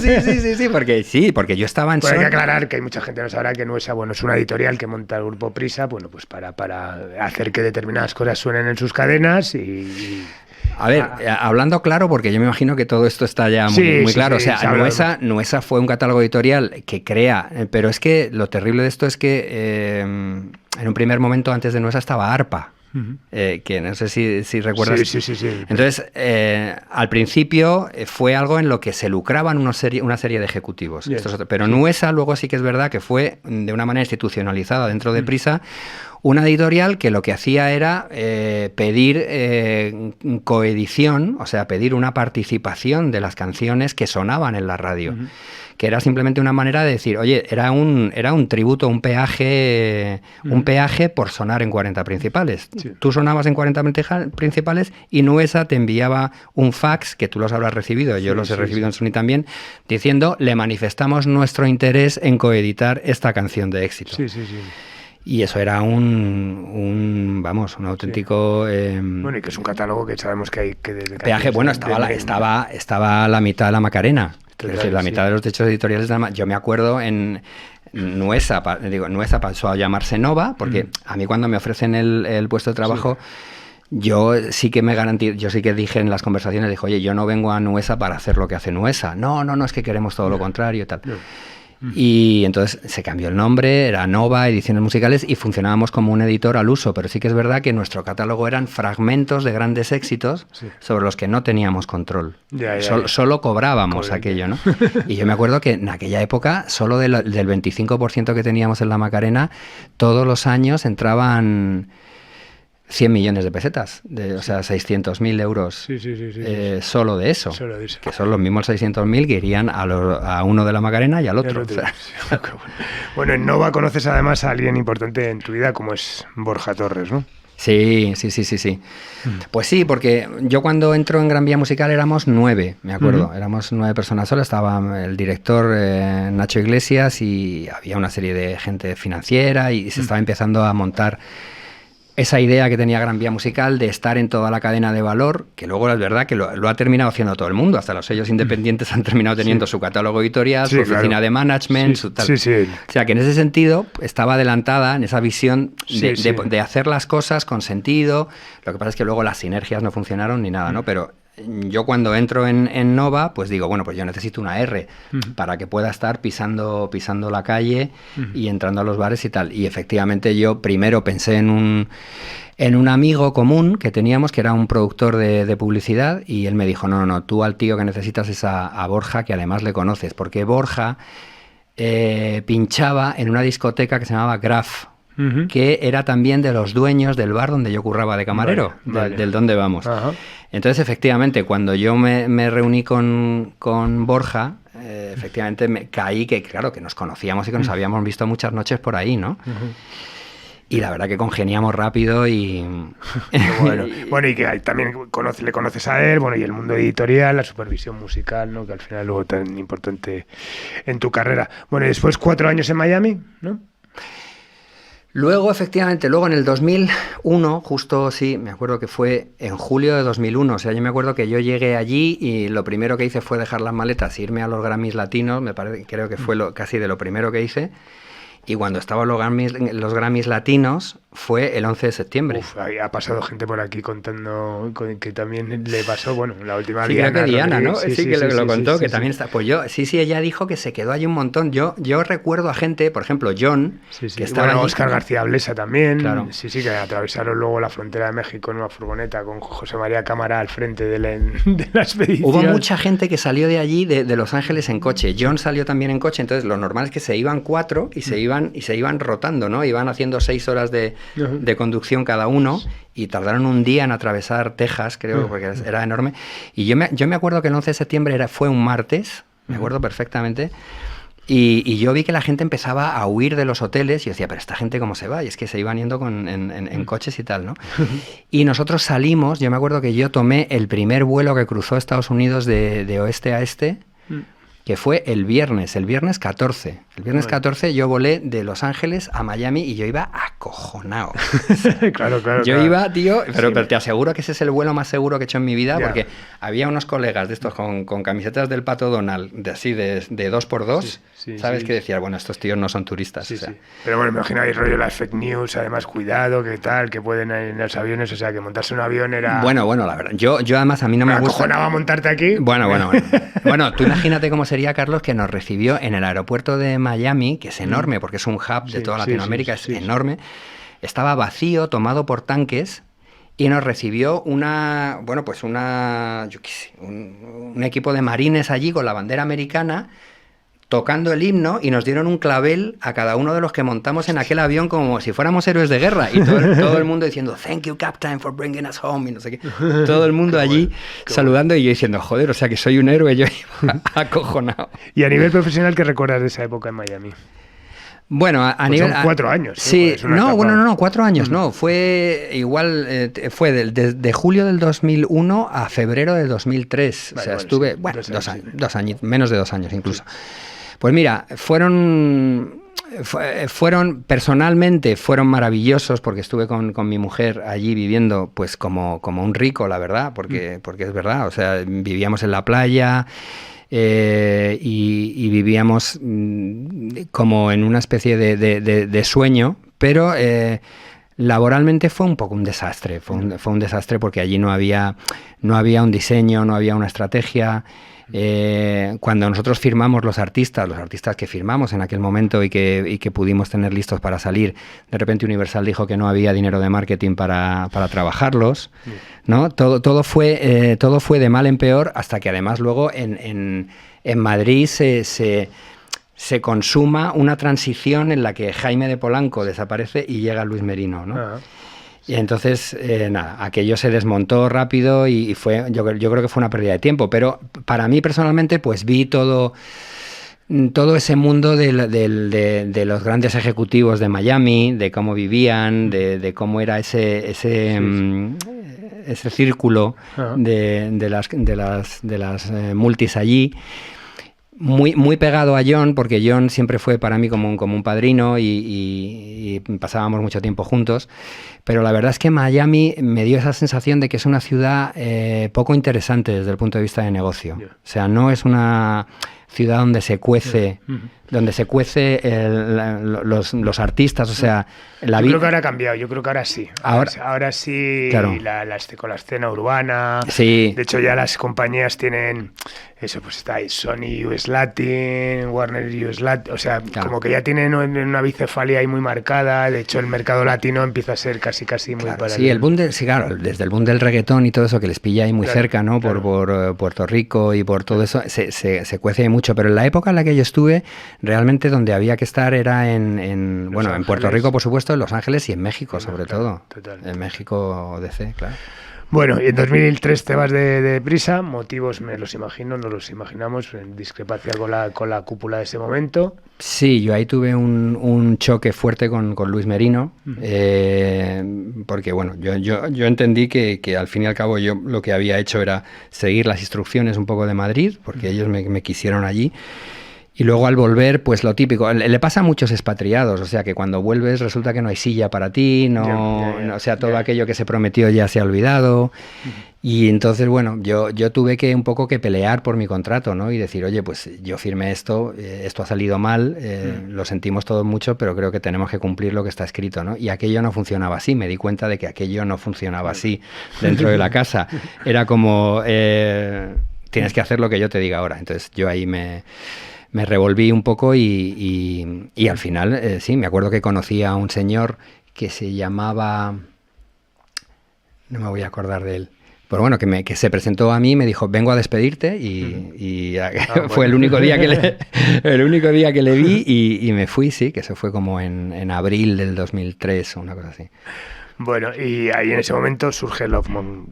porque yo estaba en... Pues hay que aclarar que hay mucha gente que no sabrá que Nuesa, bueno, es una editorial que monta el Grupo Prisa, bueno, pues para hacer que determinadas cosas suenen en sus cadenas y... A ver, hablando claro, porque yo me imagino que todo esto está ya muy claro. O sea, Nuesa fue un catálogo editorial que crea, pero es que lo terrible de esto es que en un primer momento antes de Nuesa estaba ARPA. Que no sé si recuerdas. Sí. Entonces, al principio fue algo en lo que se lucraban una serie de ejecutivos. Pero Nuesa luego sí que es verdad que fue de una manera institucionalizada dentro de Prisa, una editorial que lo que hacía era pedir coedición, o sea, pedir una participación de las canciones que sonaban en la radio. Que era simplemente una manera de decir, oye, era un tributo, un peaje por sonar en 40 principales. Sí. Tú sonabas en 40 principales y Nuesa te enviaba un fax, que tú los habrás recibido, yo los he recibido en Sony también, diciendo, le manifestamos nuestro interés en coeditar esta canción de éxito. Sí. Y eso era un auténtico... bueno, y que es un catálogo que sabemos que hay que... Peaje, bueno, estaba la mitad de la Macarena. Es decir, la mitad de los derechos editoriales de yo me acuerdo en Nuesa pasó a llamarse Nova, porque a mí cuando me ofrecen el puesto de trabajo, yo sí que yo sí que dije en las conversaciones, dijo, oye, yo no vengo a Nuesa para hacer lo que hace Nuesa. No, es que queremos todo lo contrario y tal. Y entonces se cambió el nombre, era Nova, Ediciones Musicales, y funcionábamos como un editor al uso, pero sí que es verdad que nuestro catálogo eran fragmentos de grandes éxitos sobre los que no teníamos control. Solo cobrábamos aquello, ¿no? Y yo me acuerdo que en aquella época, solo del 25% que teníamos en la Macarena, todos los años entraban 100 millones de pesetas, o sea, 600.000 euros solo de eso. Que son los mismos 600.000 que irían a uno de la Macarena y al otro. Bueno, en Nova conoces además a alguien importante en tu vida como es Borja Torres, ¿no? Sí. Pues sí, porque yo cuando entro en Gran Vía Musical éramos 9, me acuerdo. Éramos 9 personas solas. Estaba el director Nacho Iglesias y había una serie de gente financiera y se estaba empezando a montar esa idea que tenía Gran Vía Musical de estar en toda la cadena de valor, que luego es verdad que lo ha terminado haciendo todo el mundo, hasta los sellos independientes han terminado teniendo su catálogo editorial, su oficina de management, su tal. O sea que en ese sentido estaba adelantada en esa visión de hacer las cosas con sentido. Lo que pasa es que luego las sinergias no funcionaron ni nada, ¿no? Pero yo cuando entro en Nova, pues digo, bueno, pues yo necesito una R para que pueda estar pisando la calle y entrando a los bares y tal. Y efectivamente yo primero pensé en un amigo común que teníamos, que era un productor de publicidad, y él me dijo, no, tú al tío que necesitas es a Borja, que además le conoces, porque Borja pinchaba en una discoteca que se llamaba Graf, que era también de los dueños del bar donde yo curraba de camarero, del Dónde Vamos. Ajá. Entonces, efectivamente, cuando yo me reuní con Borja, efectivamente me caí que, claro, que nos conocíamos y que nos habíamos visto muchas noches por ahí, ¿no? Y la verdad que congeniamos rápido y... bueno, y que también le conoces a él, bueno, y el mundo editorial, la supervisión musical, ¿no? Que al final luego tan importante en tu carrera. Bueno, y después 4 años en Miami, ¿no? Luego, efectivamente, en el 2001, justo sí, me acuerdo que fue en julio de 2001, o sea, yo me acuerdo que yo llegué allí y lo primero que hice fue dejar las maletas e irme a los Grammys Latinos, creo que fue casi de lo primero que hice, y cuando estaban los Grammys Latinos fue el 11 de septiembre. Uf, ha pasado gente por aquí contando que también le pasó, bueno, la última Diana. Creo que Diana, ¿no? Sí, que lo contó, que también está. Pues ella dijo que se quedó allí un montón. Yo recuerdo a gente, por ejemplo, John, que estaba bueno, allí. Óscar García Blesa también. Claro. Sí, que atravesaron luego la frontera de México en una furgoneta con José María Cámara al frente de la expedición. Hubo mucha gente que salió de allí, de Los Ángeles, en coche. John salió también en coche, entonces lo normal es que se iban 4 y se iban rotando, ¿no? Iban haciendo 6 horas de conducción cada uno y tardaron un día en atravesar Texas, creo, porque era enorme. Y yo me acuerdo que el 11 de septiembre fue un martes, me acuerdo perfectamente, y yo vi que la gente empezaba a huir de los hoteles y yo decía, pero esta gente cómo se va, y es que se iban yendo en coches y tal, ¿no? Y nosotros salimos, yo me acuerdo que yo tomé el primer vuelo que cruzó Estados Unidos de oeste a este, que fue el viernes 14. El viernes 14 yo volé de Los Ángeles a Miami y yo iba acojonado. Claro. Yo iba, tío, pero te aseguro que ese es el vuelo más seguro que he hecho en mi vida, porque había unos colegas de estos con camisetas del Pato Donald, de 2x2, ¿sabes? Que decían, bueno, estos tíos no son turistas. Pero bueno, me imagino ahí rollo las fake news, además cuidado, que tal, que pueden ir en los aviones, o sea, que montarse un avión era... Bueno, la verdad, yo además a mí no me gusta... acojonaba montarte aquí. Bueno, tú imagínate cómo sería, Carlos, que nos recibió en el aeropuerto de Miami, que es enorme, porque es un hub de toda Latinoamérica, es enorme. Estaba vacío, tomado por tanques, y nos recibió un equipo de marines allí con la bandera americana, tocando el himno, y nos dieron un clavel a cada uno de los que montamos en aquel avión como si fuéramos héroes de guerra, y todo el mundo diciendo "Thank you, Captain, for bringing us home", y no sé qué. Todo el mundo allí saludando, y yo diciendo, joder, o sea que soy un héroe, yo iba acojonado. ¿Y a nivel profesional qué recuerdas de esa época en Miami? Bueno, a nivel... Son 4 años. Sí, no, 4 años, no. Fue igual, fue de julio del 2001 a febrero del 2003. O sea, estuve, 2 años, menos de 2 años incluso. Pues mira, fueron personalmente fueron maravillosos porque estuve con mi mujer allí viviendo pues como un rico, la verdad, porque es verdad, o sea, vivíamos en la playa y vivíamos como en una especie de sueño, pero laboralmente fue un poco un desastre, fue un desastre porque allí no había un diseño, no había una estrategia. Cuando nosotros firmamos los artistas que firmamos en aquel momento y que pudimos tener listos para salir, de repente Universal dijo que no había dinero de marketing para trabajarlos, ¿no? Todo fue de mal en peor, hasta que además luego en Madrid se consuma una transición en la que Jaime de Polanco desaparece y llega Luis Merino, ¿no? Uh-huh. Y entonces, nada, aquello se desmontó rápido y fue, yo creo que fue una pérdida de tiempo, pero para mí personalmente pues vi todo ese mundo de los grandes ejecutivos de Miami, de cómo vivían, de cómo era ese círculo de las multis allí. Muy pegado a John, porque John siempre fue para mí como un padrino y pasábamos mucho tiempo juntos, pero la verdad es que Miami me dio esa sensación de que es una ciudad poco interesante desde el punto de vista de negocio. Yeah. O sea, no es una ciudad donde se cuece... Yeah. Los artistas, o sea... Yo creo que ahora ha cambiado, yo creo que ahora sí. Ahora sí, claro. Con la escena urbana. Sí. De hecho, ya las compañías tienen... Eso, pues está ahí, Sony US Latin, Warner US Latin, o sea, claro. Como que ya tienen una bicefalia ahí muy marcada. De hecho, el mercado latino empieza a ser casi muy claro, paralelo. Sí, claro, desde el boom del reggaetón y todo eso que les pilla ahí muy cerca, ¿no? Claro. Por Puerto Rico y por todo eso, se cuece mucho. Pero en la época en la que yo estuve, realmente donde había que estar era en Puerto Rico, por supuesto, en Los Ángeles y en México, sobre todo. Total. En México DC, claro. Bueno, y en 2003 te vas de prisa, motivos me los imagino, no los imaginamos, en discrepancia con la cúpula de ese momento. Sí, yo ahí tuve un choque fuerte con Luis Merino, porque bueno, yo entendí que al fin y al cabo yo lo que había hecho era seguir las instrucciones un poco de Madrid, porque ellos me quisieron allí. Y luego al volver, pues lo típico, le pasa a muchos expatriados, o sea que cuando vuelves resulta que no hay silla para ti, o sea, todo aquello que se prometió ya se ha olvidado. Y entonces, bueno, yo tuve que un poco que pelear por mi contrato, ¿no? Y decir, oye, pues yo firmé esto ha salido mal, lo sentimos todos mucho, pero creo que tenemos que cumplir lo que está escrito, ¿no? Y aquello no funcionaba así, me di cuenta de que aquello no funcionaba así dentro de la casa. Era como, tienes que hacer lo que yo te diga ahora. Entonces yo ahí me revolví un poco y al final, sí, me acuerdo que conocí a un señor que se llamaba... No me voy a acordar de él. Pero bueno, que se presentó a mí, me dijo, vengo a despedirte y fue el único día que le vi y me fui, sí, que eso fue como en abril del 2003 o una cosa así. Bueno, y ahí en ese momento surge Lovemon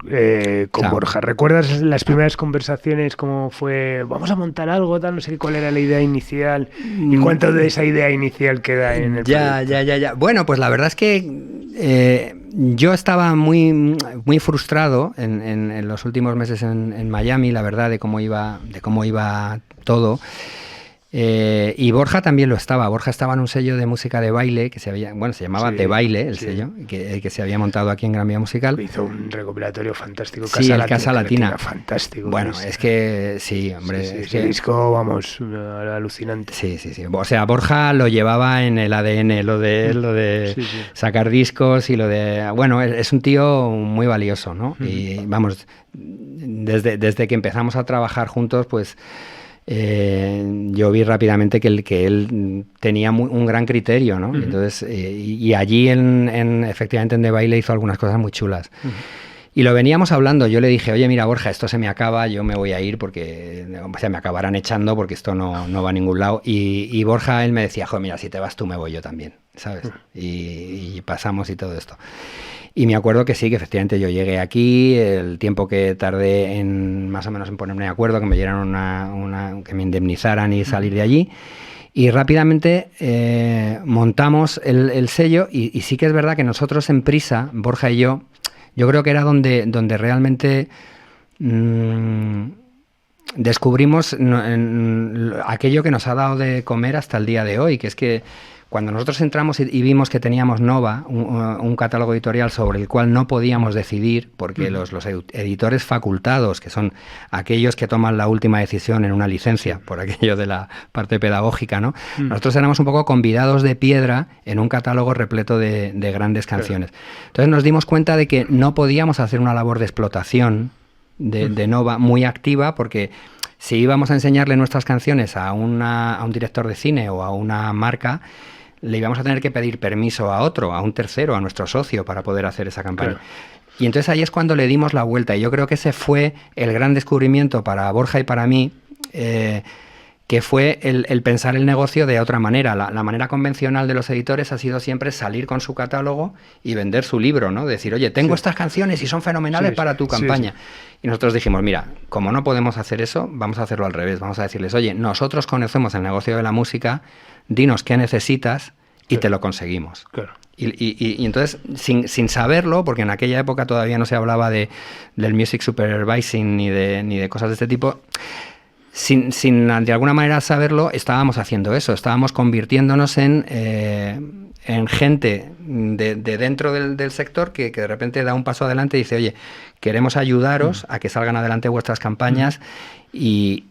con Borja. ¿Recuerdas las primeras conversaciones? ¿Cómo fue? ¿Vamos a montar algo? Tal, no sé cuál era la idea inicial. ¿Y cuánto de esa idea inicial queda en el proyecto? Ya. Bueno, pues la verdad es que yo estaba muy frustrado en los últimos meses en Miami, la verdad, de cómo iba todo. Y Borja también lo estaba. Borja estaba en un sello de música de baile que se llamaba De Baile, el sello, que se había montado aquí en Gran Vía Musical. Hizo un recopilatorio fantástico. Casa Latina. Fantástico. Bueno, es que sí, hombre. Sí, ese disco, vamos, alucinante. Sí. O sea, Borja lo llevaba en el ADN, lo de sacar discos y lo de... Bueno, es un tío muy valioso, ¿no? Y vamos, desde que empezamos a trabajar juntos, pues... yo vi rápidamente que él tenía un gran criterio, ¿no? Entonces, y allí efectivamente en The Baile hizo algunas cosas muy chulas. Y lo veníamos hablando, yo le dije, oye, mira, Borja, esto se me acaba, yo me voy a ir porque me acabarán echando porque esto no va a ningún lado. Y Borja, él me decía, joder, mira, si te vas tú me voy yo también, ¿sabes? Y pasamos y todo esto. Y me acuerdo que sí, que efectivamente yo llegué aquí, el tiempo que tardé más o menos en ponerme de acuerdo, que me dieran que me indemnizaran y salir de allí. Y rápidamente montamos el sello y sí que es verdad que nosotros en prisa, Borja y yo creo que era donde realmente descubrimos aquello que nos ha dado de comer hasta el día de hoy, que es que cuando nosotros entramos y vimos que teníamos Nova, un catálogo editorial sobre el cual no podíamos decidir, porque los editores facultados, que son aquellos que toman la última decisión en una licencia, por aquello de la parte pedagógica, ¿no? Nosotros éramos un poco convidados de piedra en un catálogo repleto de grandes canciones. Entonces nos dimos cuenta de que no podíamos hacer una labor de explotación de Nova muy activa, porque si íbamos a enseñarle nuestras canciones a un director de cine o a una marca, le íbamos a tener que pedir permiso a otro, a un tercero, a nuestro socio, para poder hacer esa campaña. Claro. Y entonces ahí es cuando le dimos la vuelta, y yo creo que ese fue el gran descubrimiento para Borja y para mí, que fue el pensar el negocio de otra manera. La manera convencional de los editores ha sido siempre salir con su catálogo y vender su libro, ¿no? Decir, oye, tengo estas canciones y son fenomenales para tu campaña. Y nosotros dijimos, mira, como no podemos hacer eso, vamos a hacerlo al revés. Vamos a decirles, oye, nosotros conocemos el negocio de la música, dinos qué necesitas y te lo conseguimos. Claro. Y entonces, sin saberlo, porque en aquella época todavía no se hablaba del music supervising ni de cosas de este tipo, sin de alguna manera saberlo, estábamos haciendo eso, estábamos convirtiéndonos en gente de dentro del sector que de repente da un paso adelante y dice, oye, queremos ayudaros a que salgan adelante vuestras campañas, y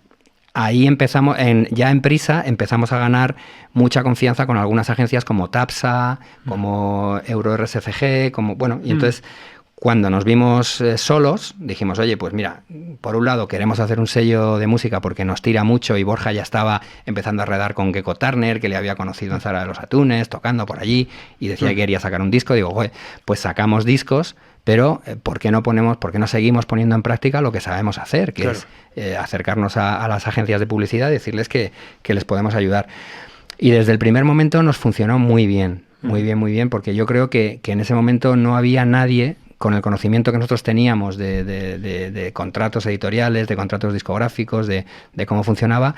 ahí empezamos, ya en Prisa, empezamos a ganar mucha confianza con algunas agencias como TAPSA, como EuroRSCG, y entonces cuando nos vimos solos, dijimos, oye, pues mira, por un lado queremos hacer un sello de música porque nos tira mucho, y Borja ya estaba empezando a redar con Gecko Turner, que le había conocido en Zara de los Atunes, tocando por allí, y decía que quería sacar un disco. Digo, pues sacamos discos, pero ¿por qué no seguimos poniendo en práctica lo que sabemos hacer, que es acercarnos a las agencias de publicidad y decirles que les podemos ayudar? Y desde el primer momento nos funcionó muy bien, porque yo creo que en ese momento no había nadie con el conocimiento que nosotros teníamos de contratos editoriales, de contratos discográficos, de cómo funcionaba.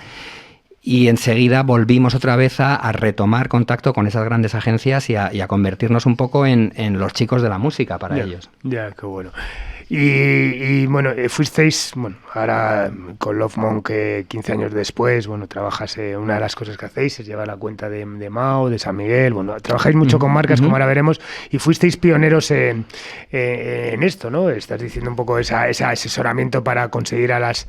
Y enseguida volvimos otra vez a retomar contacto con esas grandes agencias y a convertirnos un poco en los chicos de la música para ellos. Ya, qué bueno. Y bueno, fuisteis, ahora con Love Monk, 15 años después, trabajas, una de las cosas que hacéis es llevar la cuenta de Mao, de San Miguel, trabajáis mucho con marcas, como ahora veremos, y fuisteis pioneros en esto, ¿no? Estás diciendo un poco ese asesoramiento para conseguir a las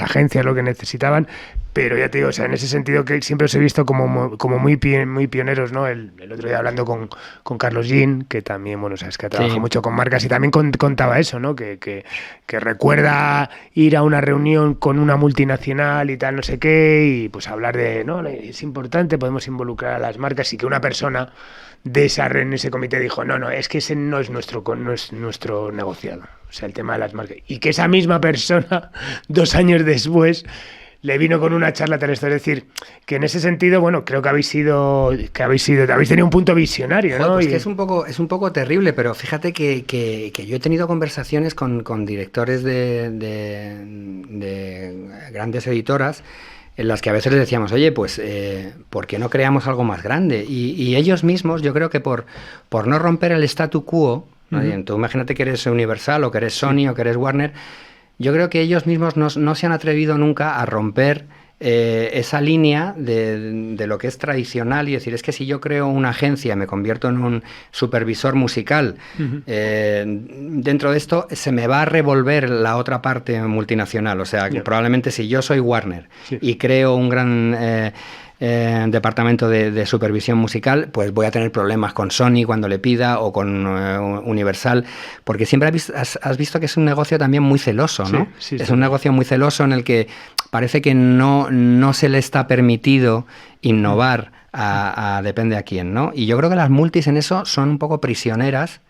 agencias lo que necesitaban, pero ya te digo, en ese sentido que siempre os he visto como muy pioneros, ¿no? El otro día hablando con Carlos Jean, que también, sabes que trabaja mucho con marcas, y también contaba eso, ¿no? Que recuerda ir a una reunión con una multinacional y tal, no sé qué, y pues hablar de, no, es importante, podemos involucrar a las marcas, y que una persona de en ese comité dijo, no, es que ese no es nuestro negociado, o sea, el tema de las marcas, y que esa misma persona 2 años después le vino con una charla tal esto. Es decir, que en ese sentido, creo que habéis tenido un punto visionario, ¿no? Pues que es un poco terrible, pero fíjate que yo he tenido conversaciones con directores de grandes editoras, en las que a veces les decíamos, oye, pues, ¿por qué no creamos algo más grande? Y ellos mismos, yo creo que por no romper el statu quo, ¿no? Tú imagínate que eres Universal, o que eres Sony, o que eres Warner. Yo creo que ellos mismos no se han atrevido nunca a romper esa línea de lo que es tradicional, y decir, es que si yo creo una agencia, me convierto en un supervisor musical, dentro de esto se me va a revolver la otra parte multinacional. O sea, que probablemente si yo soy Warner y creo un gran departamento de supervisión musical, pues voy a tener problemas con Sony cuando le pida, o con Universal, porque siempre has visto que es un negocio también muy celoso, ¿no? Es un negocio muy celoso en el que parece que no se le está permitido innovar a depende a quién, ¿no? Y yo creo que las multis en eso son un poco prisioneras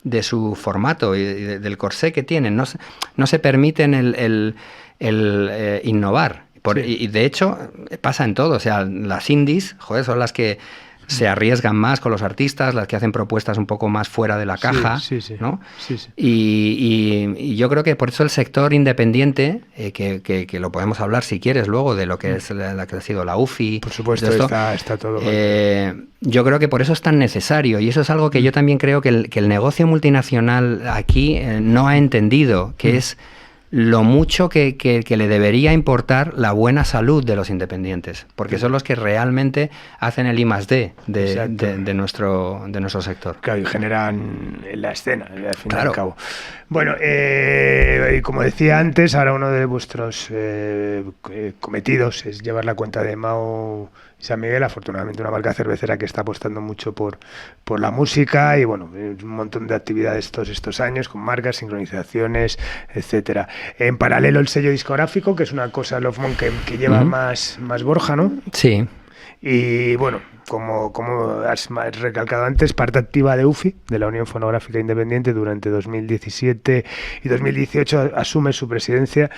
de su formato y del corsé que tienen. No se permiten el innovar. Y de hecho pasa en todo, o sea, las indies, son las que se arriesgan más con los artistas, las que hacen propuestas un poco más fuera de la caja, ¿no? Y yo creo que por eso el sector independiente, que lo podemos hablar si quieres luego de lo que es la que ha sido la UFI. Por supuesto, está todo. Yo creo que por eso es tan necesario, y eso es algo que yo también creo que el negocio multinacional aquí no ha entendido, que es lo mucho que le debería importar la buena salud de los independientes, porque son los que realmente hacen el I+D de nuestro sector. Claro, y generan la escena, al fin y Claro. al cabo. Bueno, y como decía antes, ahora uno de vuestros cometidos es llevar la cuenta de Mao y San Miguel, afortunadamente una marca cervecera que está apostando mucho por la música y bueno, un montón de actividades todos estos años con marcas, sincronizaciones, etcétera. En paralelo el sello discográfico, que es una cosa Love Monk que lleva más Borja, ¿no? Sí. Y bueno, como has recalcado antes, parte activa de UFI, de la Unión Fonográfica Independiente, durante 2017 y 2018 asume su presidencia.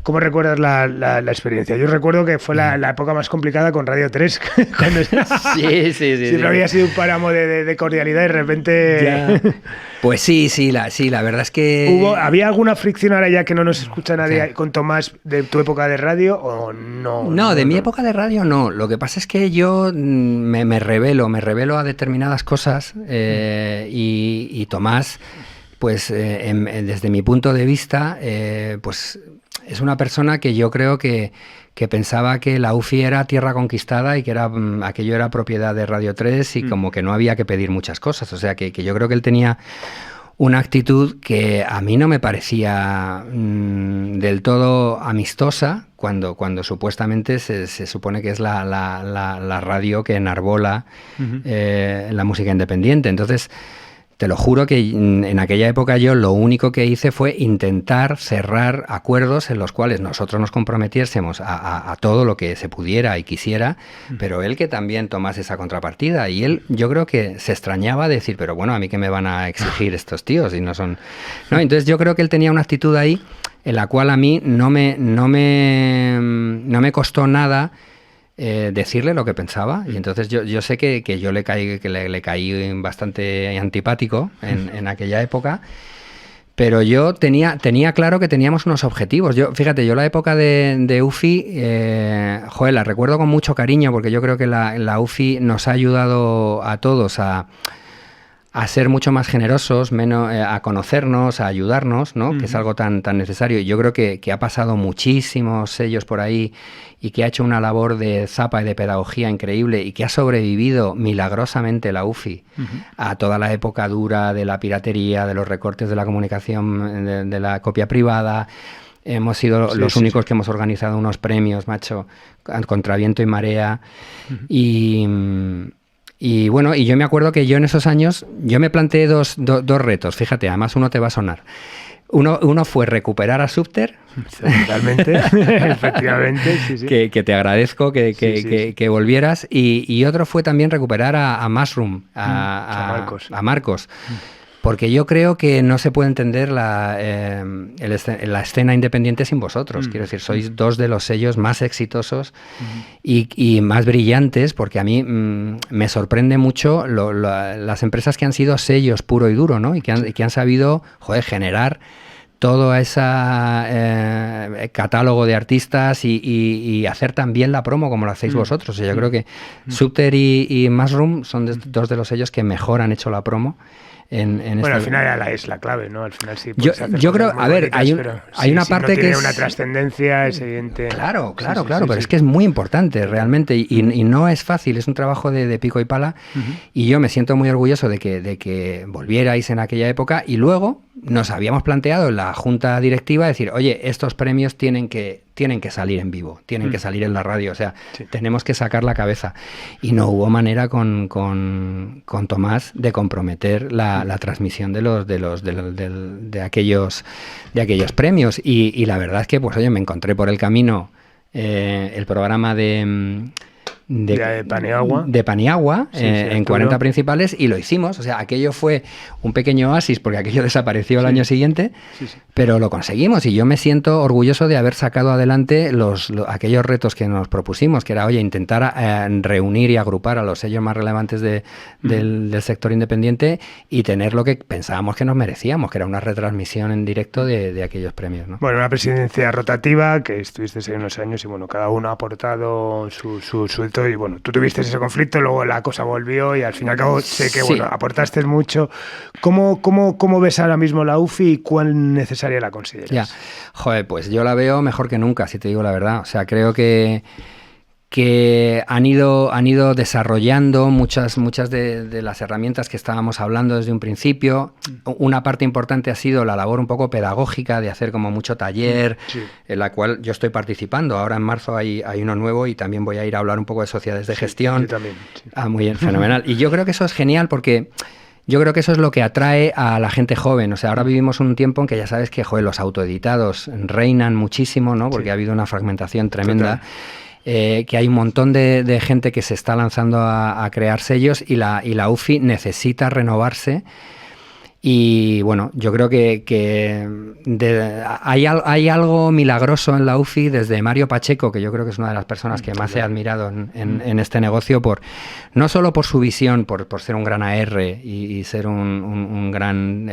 ¿Cómo recuerdas la experiencia? Yo recuerdo que fue la época más complicada con Radio 3, cuando Sí. siempre había sido un páramo de cordialidad y de repente... Ya. Pues sí, la verdad es que... ¿Había alguna fricción ahora ya que no nos escucha nadie con Tomás de tu época de radio o no? No, de mi época de radio no. Lo que pasa es que yo me revelo a determinadas cosas y Tomás, pues desde mi punto de vista, pues es una persona que yo creo que pensaba que la UFI era tierra conquistada y que aquello era propiedad de Radio 3 y como que no había que pedir muchas cosas. O sea, que yo creo que él tenía una actitud que a mí no me parecía del todo amistosa cuando supuestamente se supone que es la radio que enarbola la música independiente. Entonces, te lo juro que en aquella época yo lo único que hice fue intentar cerrar acuerdos en los cuales nosotros nos comprometiésemos a todo lo que se pudiera y quisiera, pero él que también tomase esa contrapartida. Y él, yo creo que se extrañaba de decir, pero bueno, ¿a mí qué me van a exigir estos tíos? Y no son... ¿No? Entonces yo creo que él tenía una actitud ahí en la cual a mí no me costó nada decirle lo que pensaba, y entonces yo sé que yo le caí bastante antipático en aquella época, pero yo tenía claro que teníamos unos objetivos. Fíjate, yo la época de UFI, la recuerdo con mucho cariño, porque yo creo que la UFI nos ha ayudado a todos a ser mucho más generosos, a conocernos, a ayudarnos, ¿no? Que es algo tan necesario. Y yo creo que ha pasado muchísimos sellos por ahí y que ha hecho una labor de zapa y de pedagogía increíble y que ha sobrevivido milagrosamente la UFI a toda la época dura de la piratería, de los recortes de la comunicación, de la copia privada. Hemos sido los únicos que hemos organizado unos premios, macho, contra viento y marea. Y bueno, y yo me acuerdo que yo en esos años, yo me planteé dos retos, fíjate, además uno te va a sonar. Uno fue recuperar a Subter. Totalmente, efectivamente. Sí. Que te agradezco que volvieras. Y otro fue también recuperar a Mushroom, a Marcos. Porque yo creo que no se puede entender la escena independiente sin vosotros. Quiero decir, sois dos de los sellos más exitosos y más brillantes, porque a mí me sorprende mucho las empresas que han sido sellos puro y duro, ¿no? Y que han sabido, generar todo ese catálogo de artistas y hacer también la promo como lo hacéis vosotros. O sea, yo creo que Subter y Mushroom son dos de los sellos que mejor han hecho la promo. Al final es la clave, ¿no? Al final sí. Yo creo, a ver, hay una parte que tiene una trascendencia, es evidente. Claro, pero es que es muy importante realmente y no es fácil, es un trabajo de pico y pala y yo me siento muy orgulloso de que volvierais en aquella época y luego nos habíamos planteado en la junta directiva decir, oye, estos premios tienen que salir en vivo, tienen que salir en la radio, o sea, tenemos que sacar la cabeza. Y no hubo manera con Tomás de comprometer la transmisión de aquellos premios. Y la verdad es que, pues oye, me encontré por el camino el programa de Paniagua en 40 principales y lo hicimos. O sea, aquello fue un pequeño oasis porque aquello desapareció el año siguiente, pero lo conseguimos y yo me siento orgulloso de haber sacado adelante aquellos retos que nos propusimos, que era, oye, intentar reunir y agrupar a los sellos más relevantes del sector independiente y tener lo que pensábamos que nos merecíamos, que era una retransmisión en directo de aquellos premios, ¿no? Bueno, una presidencia rotativa que estuvisteis ahí unos años y bueno, cada uno ha aportado su conflicto y bueno, tú tuviste ese conflicto, luego la cosa volvió y al fin y al cabo sé que bueno, aportaste mucho. ¿Cómo ves ahora mismo la UFI y cuán necesaria la consideras? Ya, joder, pues yo la veo mejor que nunca, si te digo la verdad. O sea, creo que han ido desarrollando muchas de las herramientas que estábamos hablando desde un principio. Una parte importante ha sido la labor un poco pedagógica de hacer como mucho taller, en la cual yo estoy participando. Ahora en marzo hay uno nuevo y también voy a ir a hablar un poco de sociedades de gestión. Yo también. Sí. Muy bien, fenomenal. Y yo creo que eso es genial porque yo creo que eso es lo que atrae a la gente joven. O sea, ahora vivimos un tiempo en que ya sabes que, joder, los autoeditados reinan muchísimo, ¿no? Porque ha habido una fragmentación tremenda. Total. Que hay un montón de gente que se está lanzando a crear sellos y la UFI necesita renovarse. Y bueno, yo creo que hay algo milagroso en la UFI desde Mario Pacheco, que yo creo que es una de las personas que más he admirado en este negocio, no solo por su visión, por ser un gran AR y ser un gran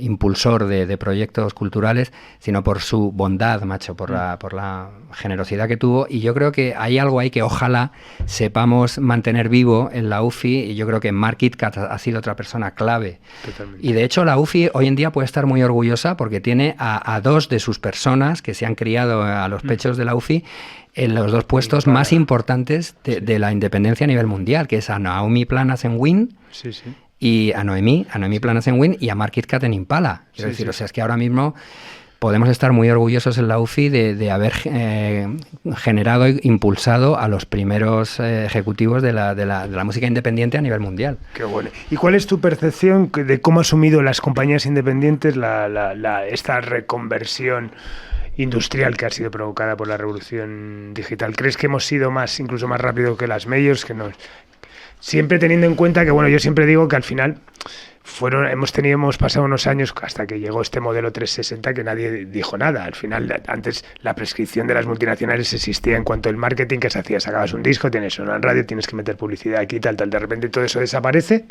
impulsor de proyectos culturales, sino por su bondad, macho, por la generosidad que tuvo. Y yo creo que hay algo ahí que ojalá sepamos mantener vivo en la UFI, y yo creo que Mark Kitkat ha sido otra persona clave. Totalmente. Y de hecho la UFI hoy en día puede estar muy orgullosa porque tiene a dos de sus personas que se han criado a los pechos de la UFI en los dos puestos más importantes de la independencia a nivel mundial, que es a Naomi Planasem-Wynn y a Noemí Planasem-Wynn y a Mark Kitkat en Impala. Quiero decir, o sea, es que ahora mismo podemos estar muy orgullosos en la UFI de haber generado e impulsado a los primeros ejecutivos de la música independiente a nivel mundial. Qué bueno. ¿Y cuál es tu percepción de cómo ha asumido las compañías independientes esta reconversión industrial que ha sido provocada por la revolución digital? ¿Crees que hemos sido incluso más rápido que las majors, que nos... Siempre teniendo en cuenta que, bueno, yo siempre digo que al final hemos pasado unos años hasta que llegó este modelo 360 que nadie dijo nada. Al final, antes la prescripción de las multinacionales existía en cuanto al marketing que se hacía. Sacabas un disco, tienes una radio, tienes que meter publicidad aquí, tal. De repente todo eso desaparece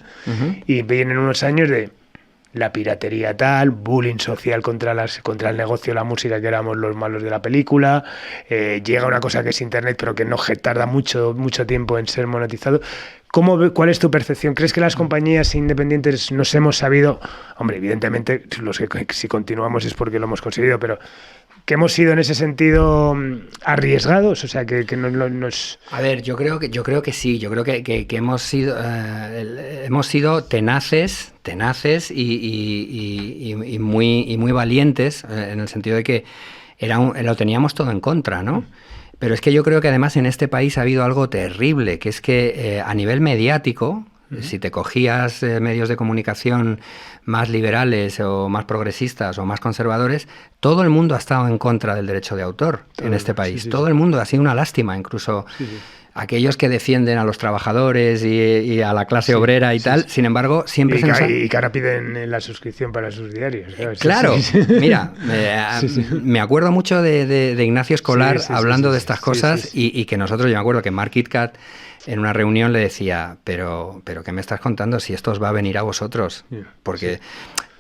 y vienen unos años de la piratería tal, bullying social contra el negocio de la música, que éramos los malos de la película, llega una cosa que es internet pero que no tarda mucho tiempo en ser monetizado. ¿Cuál es tu percepción? ¿Crees que las compañías independientes nos hemos sabido, hombre, evidentemente los que si continuamos es porque lo hemos conseguido, pero que hemos sido en ese sentido arriesgados? O sea, que nos... A ver, yo creo que sí, yo creo que hemos sido tenaces y muy valientes, en el sentido de que lo teníamos todo en contra, ¿no? Pero es que yo creo que además en este país ha habido algo terrible, que es que a nivel mediático, si te cogías medios de comunicación más liberales o más progresistas o más conservadores, todo el mundo ha estado en contra del derecho de autor en este país. Todo el mundo, ha sido una lástima, incluso aquellos que defienden a los trabajadores y a la clase obrera y tal. Sin embargo, siempre y que ahora piden la suscripción para sus diarios. Claro, mira, me acuerdo mucho de Ignacio Escolar hablando de estas cosas y que nosotros, yo me acuerdo que Mark Kitkat en una reunión le decía, pero ¿qué me estás contando si esto os va a venir a vosotros? Porque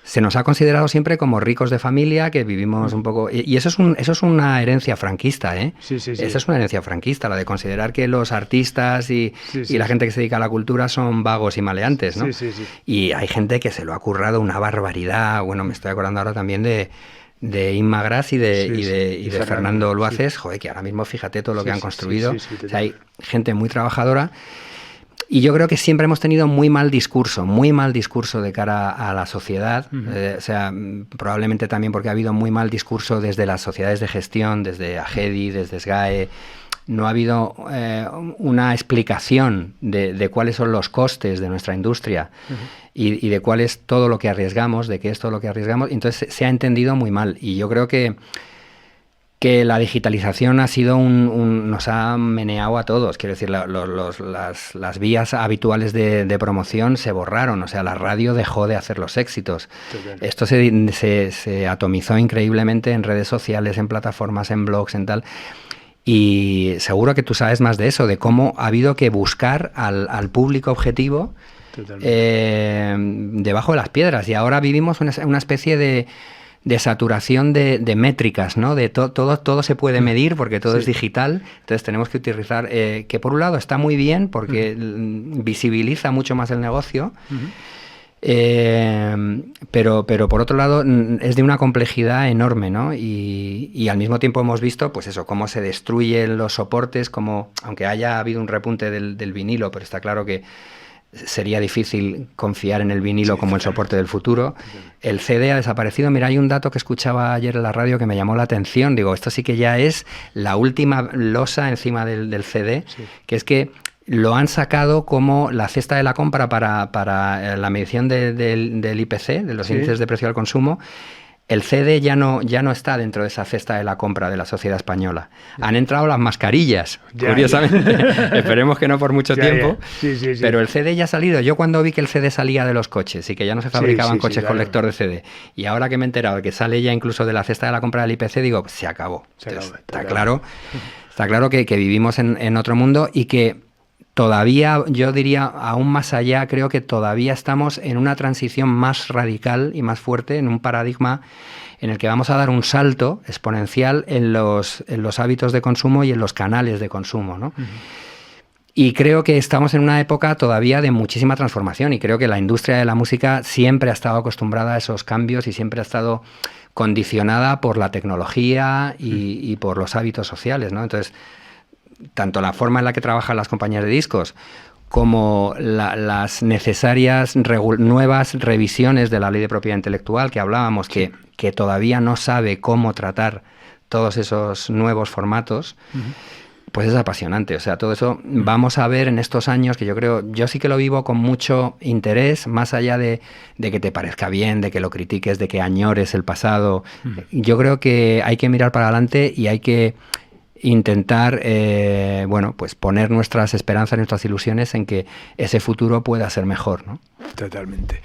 se nos ha considerado siempre como ricos de familia, que vivimos un poco... Y eso es una herencia franquista, ¿eh? Esa es una herencia franquista, la de considerar que los artistas y la gente que se dedica a la cultura son vagos y maleantes, ¿no? Y hay gente que se lo ha currado una barbaridad. Bueno, me estoy acordando ahora también de Inma Gras y de Fernando Luaces, joder, que ahora mismo fíjate todo lo que han construido. O sea, hay gente muy trabajadora. Y yo creo que siempre hemos tenido muy mal discurso de cara a la sociedad, o sea, probablemente también porque ha habido muy mal discurso desde las sociedades de gestión, desde AGEDI, desde SGAE. No ha habido una explicación de cuáles son los costes de nuestra industria y de cuál es todo lo que arriesgamos, de qué es todo lo que arriesgamos. Entonces se ha entendido muy mal. Y yo creo que la digitalización ha sido nos ha meneado a todos. Quiero decir, las vías habituales de promoción se borraron. O sea, la radio dejó de hacer los éxitos. Esto se atomizó increíblemente en redes sociales, en plataformas, en blogs, en tal. Y seguro que tú sabes más de eso, de cómo ha habido que buscar al público objetivo debajo de las piedras. Y ahora vivimos una especie de de saturación de métricas, ¿no? De todo se puede medir porque todo es digital, entonces tenemos que utilizar, que por un lado está muy bien porque visibiliza mucho más el negocio, pero por otro lado es de una complejidad enorme, ¿no? Y al mismo tiempo hemos visto, pues eso, cómo se destruyen los soportes, como aunque haya habido un repunte del vinilo, pero está claro que sería difícil confiar en el vinilo como el soporte del futuro. El CD ha desaparecido. Mira, hay un dato que escuchaba ayer en la radio que me llamó la atención. Digo, esto sí que ya es la última losa encima del CD, que es que lo han sacado como la cesta de la compra para la medición del IPC, de los índices de precio al consumo. El CD ya no está dentro de esa cesta de la compra de la sociedad española. Han entrado las mascarillas, curiosamente. Esperemos que no por mucho tiempo. Sí. Pero el CD ya ha salido. Yo cuando vi que el CD salía de los coches y que ya no se fabricaban coches con lector de CD, y ahora que me he enterado de que sale ya incluso de la cesta de la compra del IPC, digo, pues se acabó. Está claro que vivimos en otro mundo y que todavía, yo diría, aún más allá, creo que todavía estamos en una transición más radical y más fuerte, en un paradigma en el que vamos a dar un salto exponencial en los hábitos de consumo y en los canales de consumo, ¿no? Y creo que estamos en una época todavía de muchísima transformación y creo que la industria de la música siempre ha estado acostumbrada a esos cambios y siempre ha estado condicionada por la tecnología y por los hábitos sociales, ¿no? Entonces, tanto la forma en la que trabajan las compañías de discos como las necesarias nuevas revisiones de la ley de propiedad intelectual que hablábamos, que todavía no sabe cómo tratar todos esos nuevos formatos, pues es apasionante. O sea, todo eso vamos a ver en estos años que yo sí que lo vivo con mucho interés, más allá de que te parezca bien, de que lo critiques, de que añores el pasado. Yo creo que hay que mirar para adelante y hay que intentar pues poner nuestras esperanzas, nuestras ilusiones en que ese futuro pueda ser mejor, ¿no? Totalmente.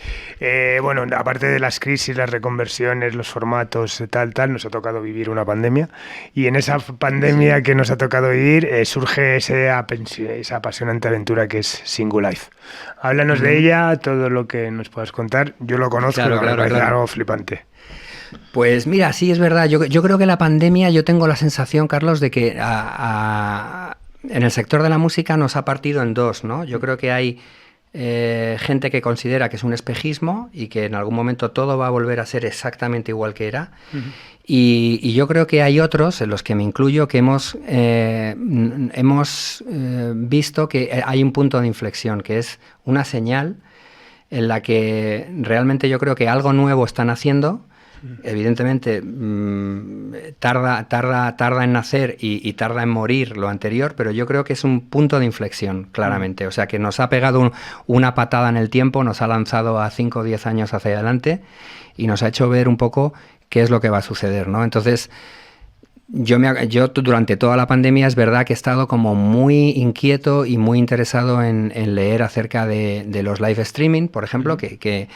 Aparte de las crisis, las reconversiones, los formatos, tal, nos ha tocado vivir una pandemia y en esa pandemia que nos ha tocado vivir surge esa apasionante aventura que es Singulife. Háblanos de ella, todo lo que nos puedas contar. Yo lo conozco, claro, flipante. Pues mira, sí, es verdad. Yo creo que la pandemia, yo tengo la sensación, Carlos, de que en el sector de la música nos ha partido en dos, ¿no? Yo creo que hay gente que considera que es un espejismo y que en algún momento todo va a volver a ser exactamente igual que era. Y yo creo que hay otros, en los que me incluyo, que hemos visto que hay un punto de inflexión, que es una señal en la que realmente yo creo que algo nuevo están haciendo. Evidentemente tarda en nacer y tarda en morir lo anterior, pero yo creo que es un punto de inflexión, claramente. O sea, que nos ha pegado una patada en el tiempo, nos ha lanzado a 5 o 10 años hacia adelante y nos ha hecho ver un poco qué es lo que va a suceder, ¿no? Entonces, yo durante toda la pandemia es verdad que he estado como muy inquieto y muy interesado en leer acerca de los live streaming, por ejemplo, que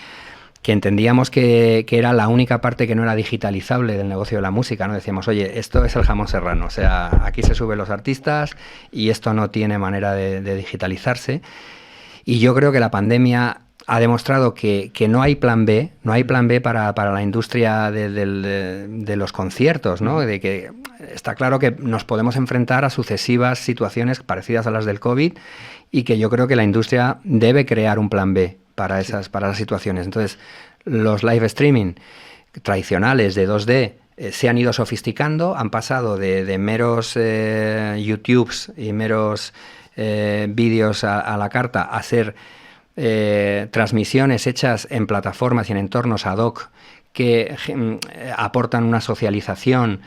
entendíamos que era la única parte que no era digitalizable del negocio de la música, ¿no? Decíamos, oye, esto es el jamón serrano, o sea, aquí se suben los artistas y esto no tiene manera de digitalizarse. Y yo creo que la pandemia ha demostrado que no hay plan B, para la industria de los conciertos, ¿no? De que está claro que nos podemos enfrentar a sucesivas situaciones parecidas a las del COVID y que yo creo que la industria debe crear un plan B para esas situaciones. Entonces, los live streaming tradicionales de 2D se han ido sofisticando, han pasado de meros YouTubes y meros vídeos a la carta a ser transmisiones hechas en plataformas y en entornos ad hoc que aportan una socialización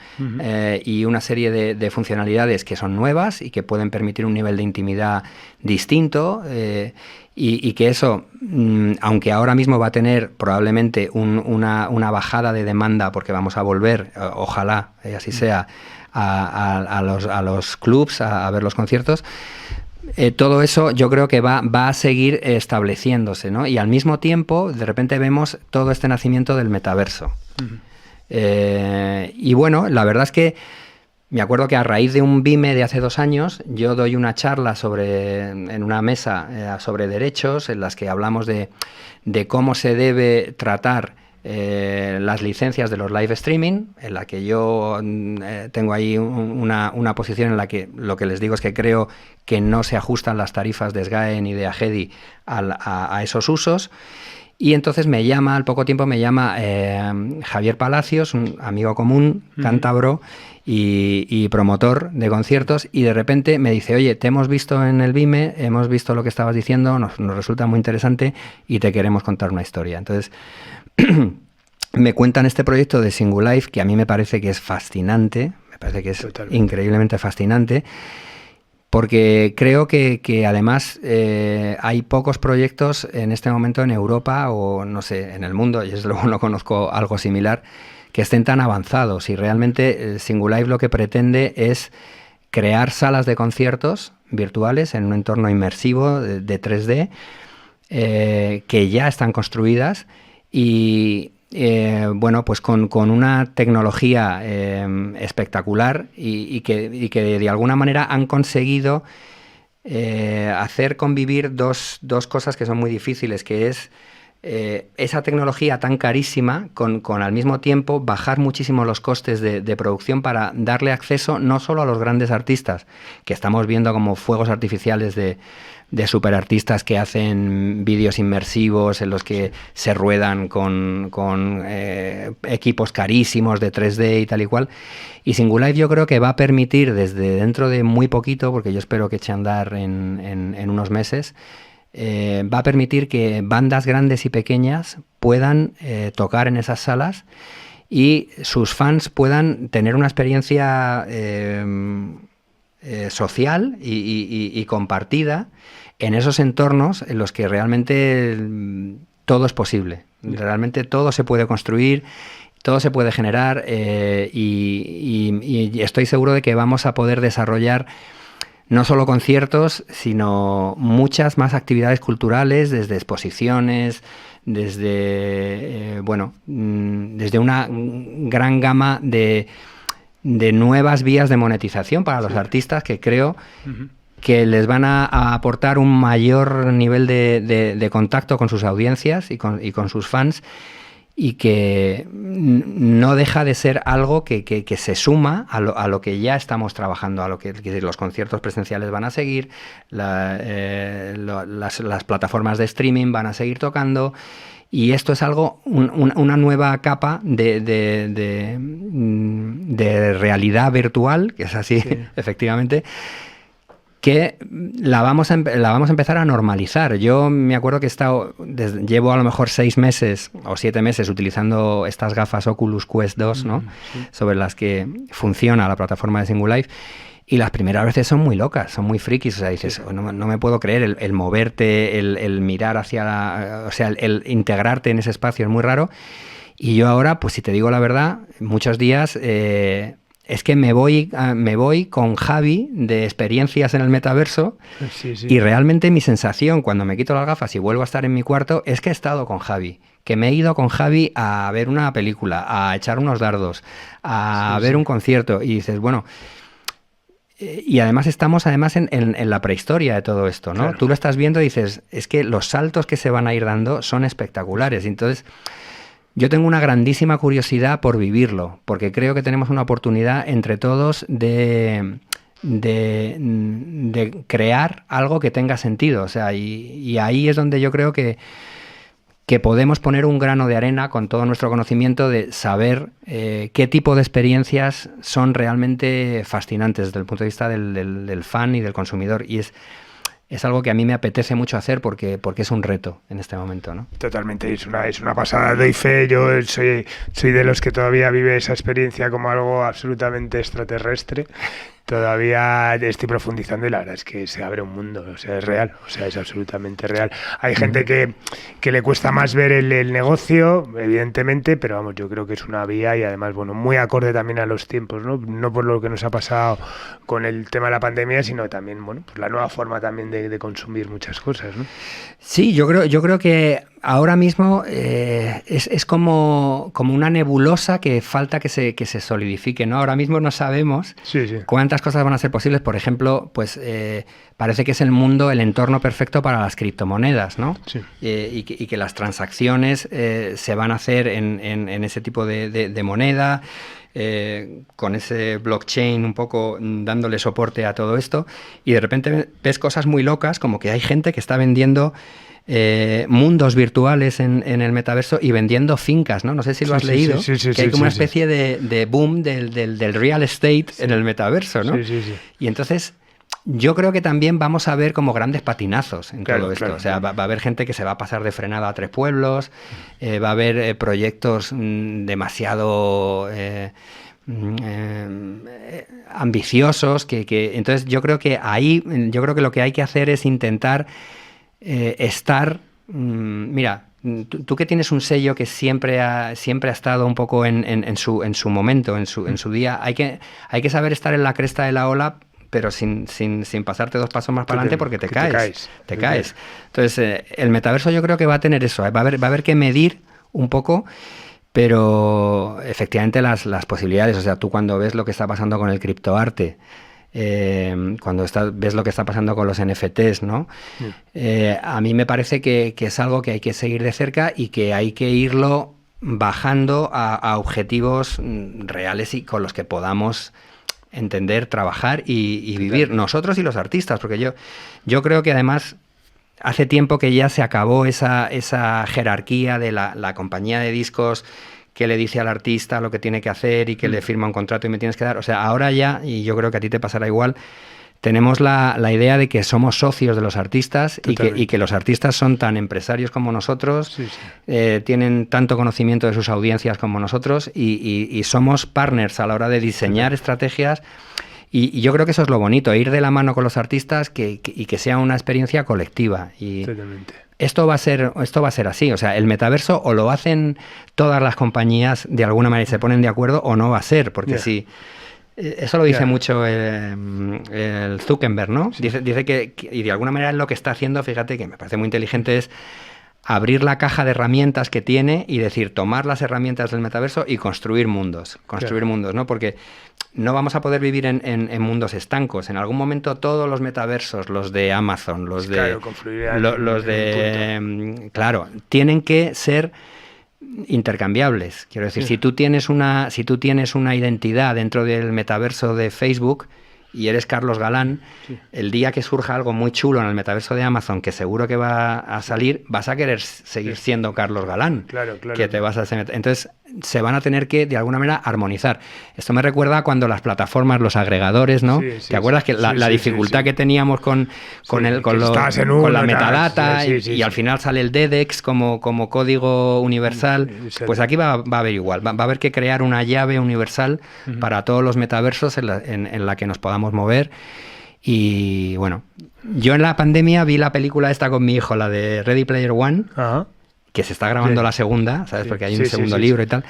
y una serie de funcionalidades que son nuevas y que pueden permitir un nivel de intimidad distinto y que eso, aunque ahora mismo va a tener probablemente una bajada de demanda porque vamos a volver, ojalá así sea, a los clubs, a ver los conciertos, todo eso yo creo que va a seguir estableciéndose, ¿no? Y al mismo tiempo, de repente vemos todo este nacimiento del metaverso. Y bueno, la verdad es que me acuerdo que a raíz de un BIME de hace 2 años, yo doy una charla en una mesa sobre derechos, en las que hablamos de cómo se debe tratar las licencias de los live streaming, en la que yo tengo ahí una posición en la que lo que les digo es que creo que no se ajustan las tarifas de SGAE ni de AGEDI a esos usos. Y entonces al poco tiempo me llama Javier Palacios, un amigo común, cántabro y promotor de conciertos, y de repente me dice: oye, te hemos visto en el Vime, hemos visto lo que estabas diciendo, nos resulta muy interesante y te queremos contar una historia. Entonces me cuentan este proyecto de Singulife, que a mí me parece que es fascinante, me parece que es increíblemente fascinante, porque creo que además hay pocos proyectos en este momento en Europa o, no sé, en el mundo, y desde luego no conozco algo similar, que estén tan avanzados. Y realmente Singulife lo que pretende es crear salas de conciertos virtuales en un entorno inmersivo de 3D, que ya están construidas y... bueno, pues con una tecnología espectacular y que de alguna manera han conseguido hacer convivir dos cosas que son muy difíciles, que es esa tecnología tan carísima con al mismo tiempo bajar muchísimo los costes de producción para darle acceso no solo a los grandes artistas, que estamos viendo como fuegos artificiales de superartistas que hacen vídeos inmersivos en los que se ruedan con equipos carísimos de 3D y tal y cual. Y Singulife yo creo que va a permitir desde dentro de muy poquito, porque yo espero que eche a andar en unos meses, va a permitir que bandas grandes y pequeñas puedan tocar en esas salas y sus fans puedan tener una experiencia social y compartida en esos entornos en los que realmente todo es posible. Realmente todo se puede construir, todo se puede generar y estoy seguro de que vamos a poder desarrollar no solo conciertos, sino muchas más actividades culturales, desde exposiciones, desde una gran gama de nuevas vías de monetización para los artistas, que creo que les van a aportar un mayor nivel de contacto con sus audiencias y con sus fans, y que no deja de ser algo que se suma a lo que ya estamos trabajando, a lo que los conciertos presenciales van a seguir, las plataformas de streaming van a seguir tocando. Y esto es algo, una nueva capa de realidad virtual, que es así, sí, efectivamente, que la vamos a empezar a normalizar. Yo me acuerdo que llevo a lo mejor 6 meses o 7 meses utilizando estas gafas Oculus Quest 2, ¿no? Sí. Sobre las que funciona la plataforma de Singulife. Y las primeras veces son muy locas, son muy frikis, o sea, dices, sí, no me puedo creer, el moverte, el mirar hacia o sea, el integrarte en ese espacio es muy raro. Y yo ahora, pues si te digo la verdad, muchos días es que me voy con Javi de experiencias en el metaverso, sí, sí, y realmente mi sensación cuando me quito las gafas y vuelvo a estar en mi cuarto es que he estado con Javi, que me he ido con Javi a ver una película, a echar unos dardos, a ver un concierto, y dices, bueno... Y además estamos en la prehistoria de todo esto, ¿no? Claro. Tú lo estás viendo y dices, es que los saltos que se van a ir dando son espectaculares. Entonces, yo tengo una grandísima curiosidad por vivirlo, porque creo que tenemos una oportunidad entre todos de crear algo que tenga sentido. O sea, y ahí es donde yo creo que podemos poner un grano de arena con todo nuestro conocimiento de saber qué tipo de experiencias son realmente fascinantes desde el punto de vista del fan y del consumidor. Y es algo que a mí me apetece mucho hacer porque es un reto en este momento, ¿no? Totalmente, es una pasada. Doy fe, yo soy de los que todavía vive esa experiencia como algo absolutamente extraterrestre. Todavía estoy profundizando y la verdad es que se abre un mundo, o sea, es real, o sea, es absolutamente real. Hay gente que le cuesta más ver el negocio, evidentemente, pero vamos, yo creo que es una vía y además, bueno, muy acorde también a los tiempos, ¿no? No por lo que nos ha pasado con el tema de la pandemia, sino también, bueno, pues la nueva forma también de consumir muchas cosas, ¿no? Sí, yo creo que ahora mismo es como una nebulosa que falta que se solidifique, ¿no? Ahora mismo no sabemos cuántas cosas van a ser posibles. Por ejemplo, pues parece que es el entorno perfecto para las criptomonedas, ¿no? Sí. Y que las transacciones se van a hacer en ese tipo de moneda, con ese blockchain un poco dándole soporte a todo esto, y de repente ves cosas muy locas, como que hay gente que está vendiendo mundos virtuales en el metaverso y vendiendo fincas, ¿no? No sé si lo has leído, que hay como una especie de boom del real estate en el metaverso, ¿no? Y entonces yo creo que también vamos a ver como grandes patinazos en todo esto. O sea, va a haber gente que se va a pasar de frenada a 3 pueblos, va a haber proyectos demasiado ambiciosos, entonces yo creo que lo que hay que hacer es intentar estar, mira, tú que tienes un sello que siempre ha estado un poco en su momento, en su día, hay que saber estar en la cresta de la ola, pero sin pasarte 2 pasos más para adelante, porque te caes. Entonces, el metaverso yo creo que va a tener eso, va a haber que medir un poco, pero efectivamente las posibilidades, o sea, tú cuando ves lo que está pasando con el criptoarte, cuando ves lo que está pasando con los NFTs, ¿no? A mí me parece que es algo que hay que seguir de cerca y que hay que irlo bajando a objetivos reales y con los que podamos entender, trabajar y vivir nosotros y los artistas, porque yo creo que además hace tiempo que ya se acabó esa jerarquía de la compañía de discos que le dice al artista lo que tiene que hacer y que le firma un contrato y me tienes que dar. O sea, ahora ya, y yo creo que a ti te pasará igual, tenemos la idea de que somos socios de los artistas y que los artistas son tan empresarios como nosotros, tienen tanto conocimiento de sus audiencias como nosotros y somos partners a la hora de diseñar estrategias. Y yo creo que eso es lo bonito, ir de la mano con los artistas y que sea una experiencia colectiva. Y esto va a ser así. O sea, el metaverso o lo hacen todas las compañías de alguna manera y se ponen de acuerdo, o no va a ser, porque si... Eso lo dice mucho el Zuckerberg, ¿no? Dice que, y de alguna manera lo que está haciendo, fíjate que me parece muy inteligente, es abrir la caja de herramientas que tiene y decir, tomar las herramientas del metaverso y construir mundos, ¿no? Porque no vamos a poder vivir en mundos estancos. En algún momento todos los metaversos, los de Amazon, los de tienen que ser intercambiables. Quiero decir, si tú tienes una identidad dentro del metaverso de Facebook y eres Carlos Galán, el día que surja algo muy chulo en el metaverso de Amazon, que seguro que va a salir, vas a querer seguir siendo Carlos Galán. Claro. Que te vas a hacer. Entonces, se van a tener que, de alguna manera, armonizar. Esto me recuerda a cuando las plataformas, los agregadores, ¿no? ¿Te acuerdas que la dificultad que teníamos con la metadata y al final sale el DEDEX como código universal? Pues aquí va a haber igual. Va a haber que crear una llave universal para todos los metaversos en la que nos podamos mover. Y bueno, yo en la pandemia vi la película esta con mi hijo, la de Ready Player One. Ajá. Que se está grabando la segunda, ¿sabes? Porque hay un segundo libro y tal.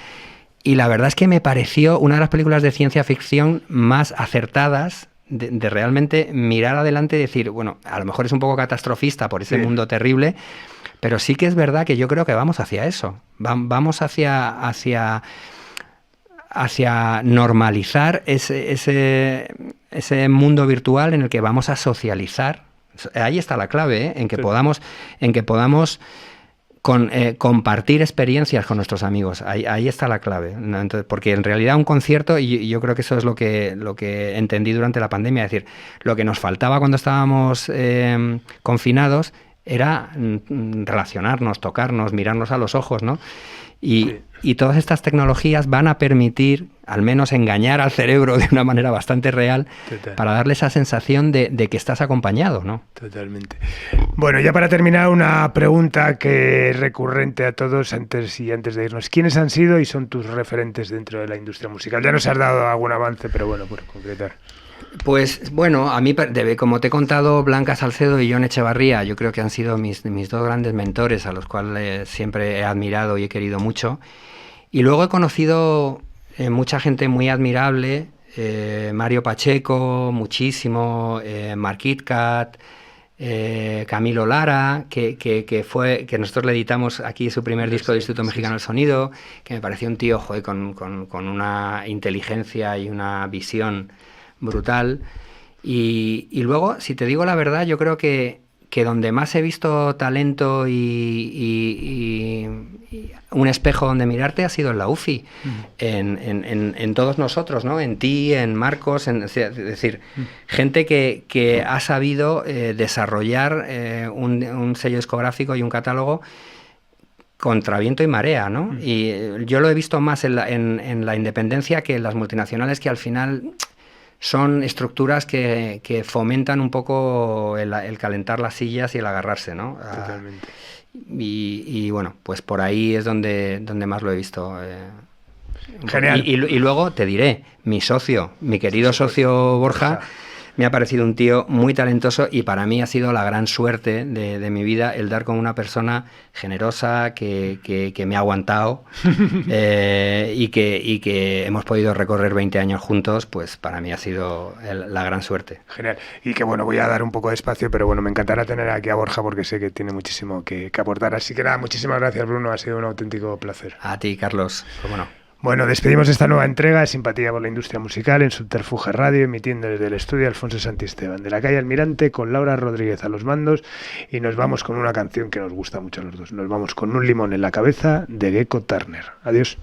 Y la verdad es que me pareció una de las películas de ciencia ficción más acertadas de realmente mirar adelante y decir, bueno, a lo mejor es un poco catastrofista por ese mundo terrible, pero sí que es verdad que yo creo que vamos hacia eso. Vamos hacia normalizar ese mundo virtual en el que vamos a socializar. Ahí está la clave, ¿eh? En que podamos compartir experiencias con nuestros amigos. Ahí está la clave, ¿no? Entonces, porque en realidad un concierto, y yo creo que eso es lo que entendí durante la pandemia, es decir, lo que nos faltaba cuando estábamos confinados era relacionarnos, tocarnos, mirarnos a los ojos, ¿no? Y todas estas tecnologías van a permitir, al menos, engañar al cerebro de una manera bastante real para darle esa sensación de que estás acompañado, ¿no? Totalmente. Bueno, ya para terminar, una pregunta que es recurrente a todos antes de irnos. ¿Quiénes han sido y son tus referentes dentro de la industria musical? Ya nos has dado algún avance, pero bueno, por concretar. Pues bueno, a mí, como te he contado, Blanca Salcedo y Jon Echevarría, yo creo que han sido mis 2 grandes mentores, a los cuales siempre he admirado y he querido mucho. Y luego he conocido mucha gente muy admirable, Mario Pacheco, muchísimo, Mark Kitkat, Camilo Lara, que nosotros le editamos aquí su primer disco del Instituto Mexicano del Sonido, que me pareció un tío, joder, con una inteligencia y una visión brutal. Y luego, si te digo la verdad, yo creo que donde más he visto talento y un espejo donde mirarte ha sido en la UFI, en todos nosotros, ¿no? En ti, en Marcos, es decir, gente que ha sabido desarrollar un sello discográfico y un catálogo contra viento y marea, ¿no? Y yo lo he visto más en la independencia que en las multinacionales, que al final son estructuras que fomentan un poco el calentar las sillas y el agarrarse, ¿no? Totalmente. Y bueno, pues por ahí es donde más lo he visto. Genial. Y luego te diré, mi socio, mi querido socio Borja, me ha parecido un tío muy talentoso y para mí ha sido la gran suerte de mi vida el dar con una persona generosa que me ha aguantado y que hemos podido recorrer 20 años juntos, pues para mí ha sido la gran suerte. Genial. Y que bueno, voy a dar un poco de espacio, pero bueno, me encantará tener aquí a Borja porque sé que tiene muchísimo que aportar. Así que nada, muchísimas gracias, Bruno, ha sido un auténtico placer. A ti, Carlos. Pues bueno. Bueno, despedimos esta nueva entrega de Simpatía por la Industria Musical en Subterfuge Radio, emitiendo desde el estudio Alfonso Santisteban, de la calle Almirante, con Laura Rodríguez a los mandos, y nos vamos con una canción que nos gusta mucho a los dos. Nos vamos con Un limón en la cabeza, de Gecko Turner. Adiós.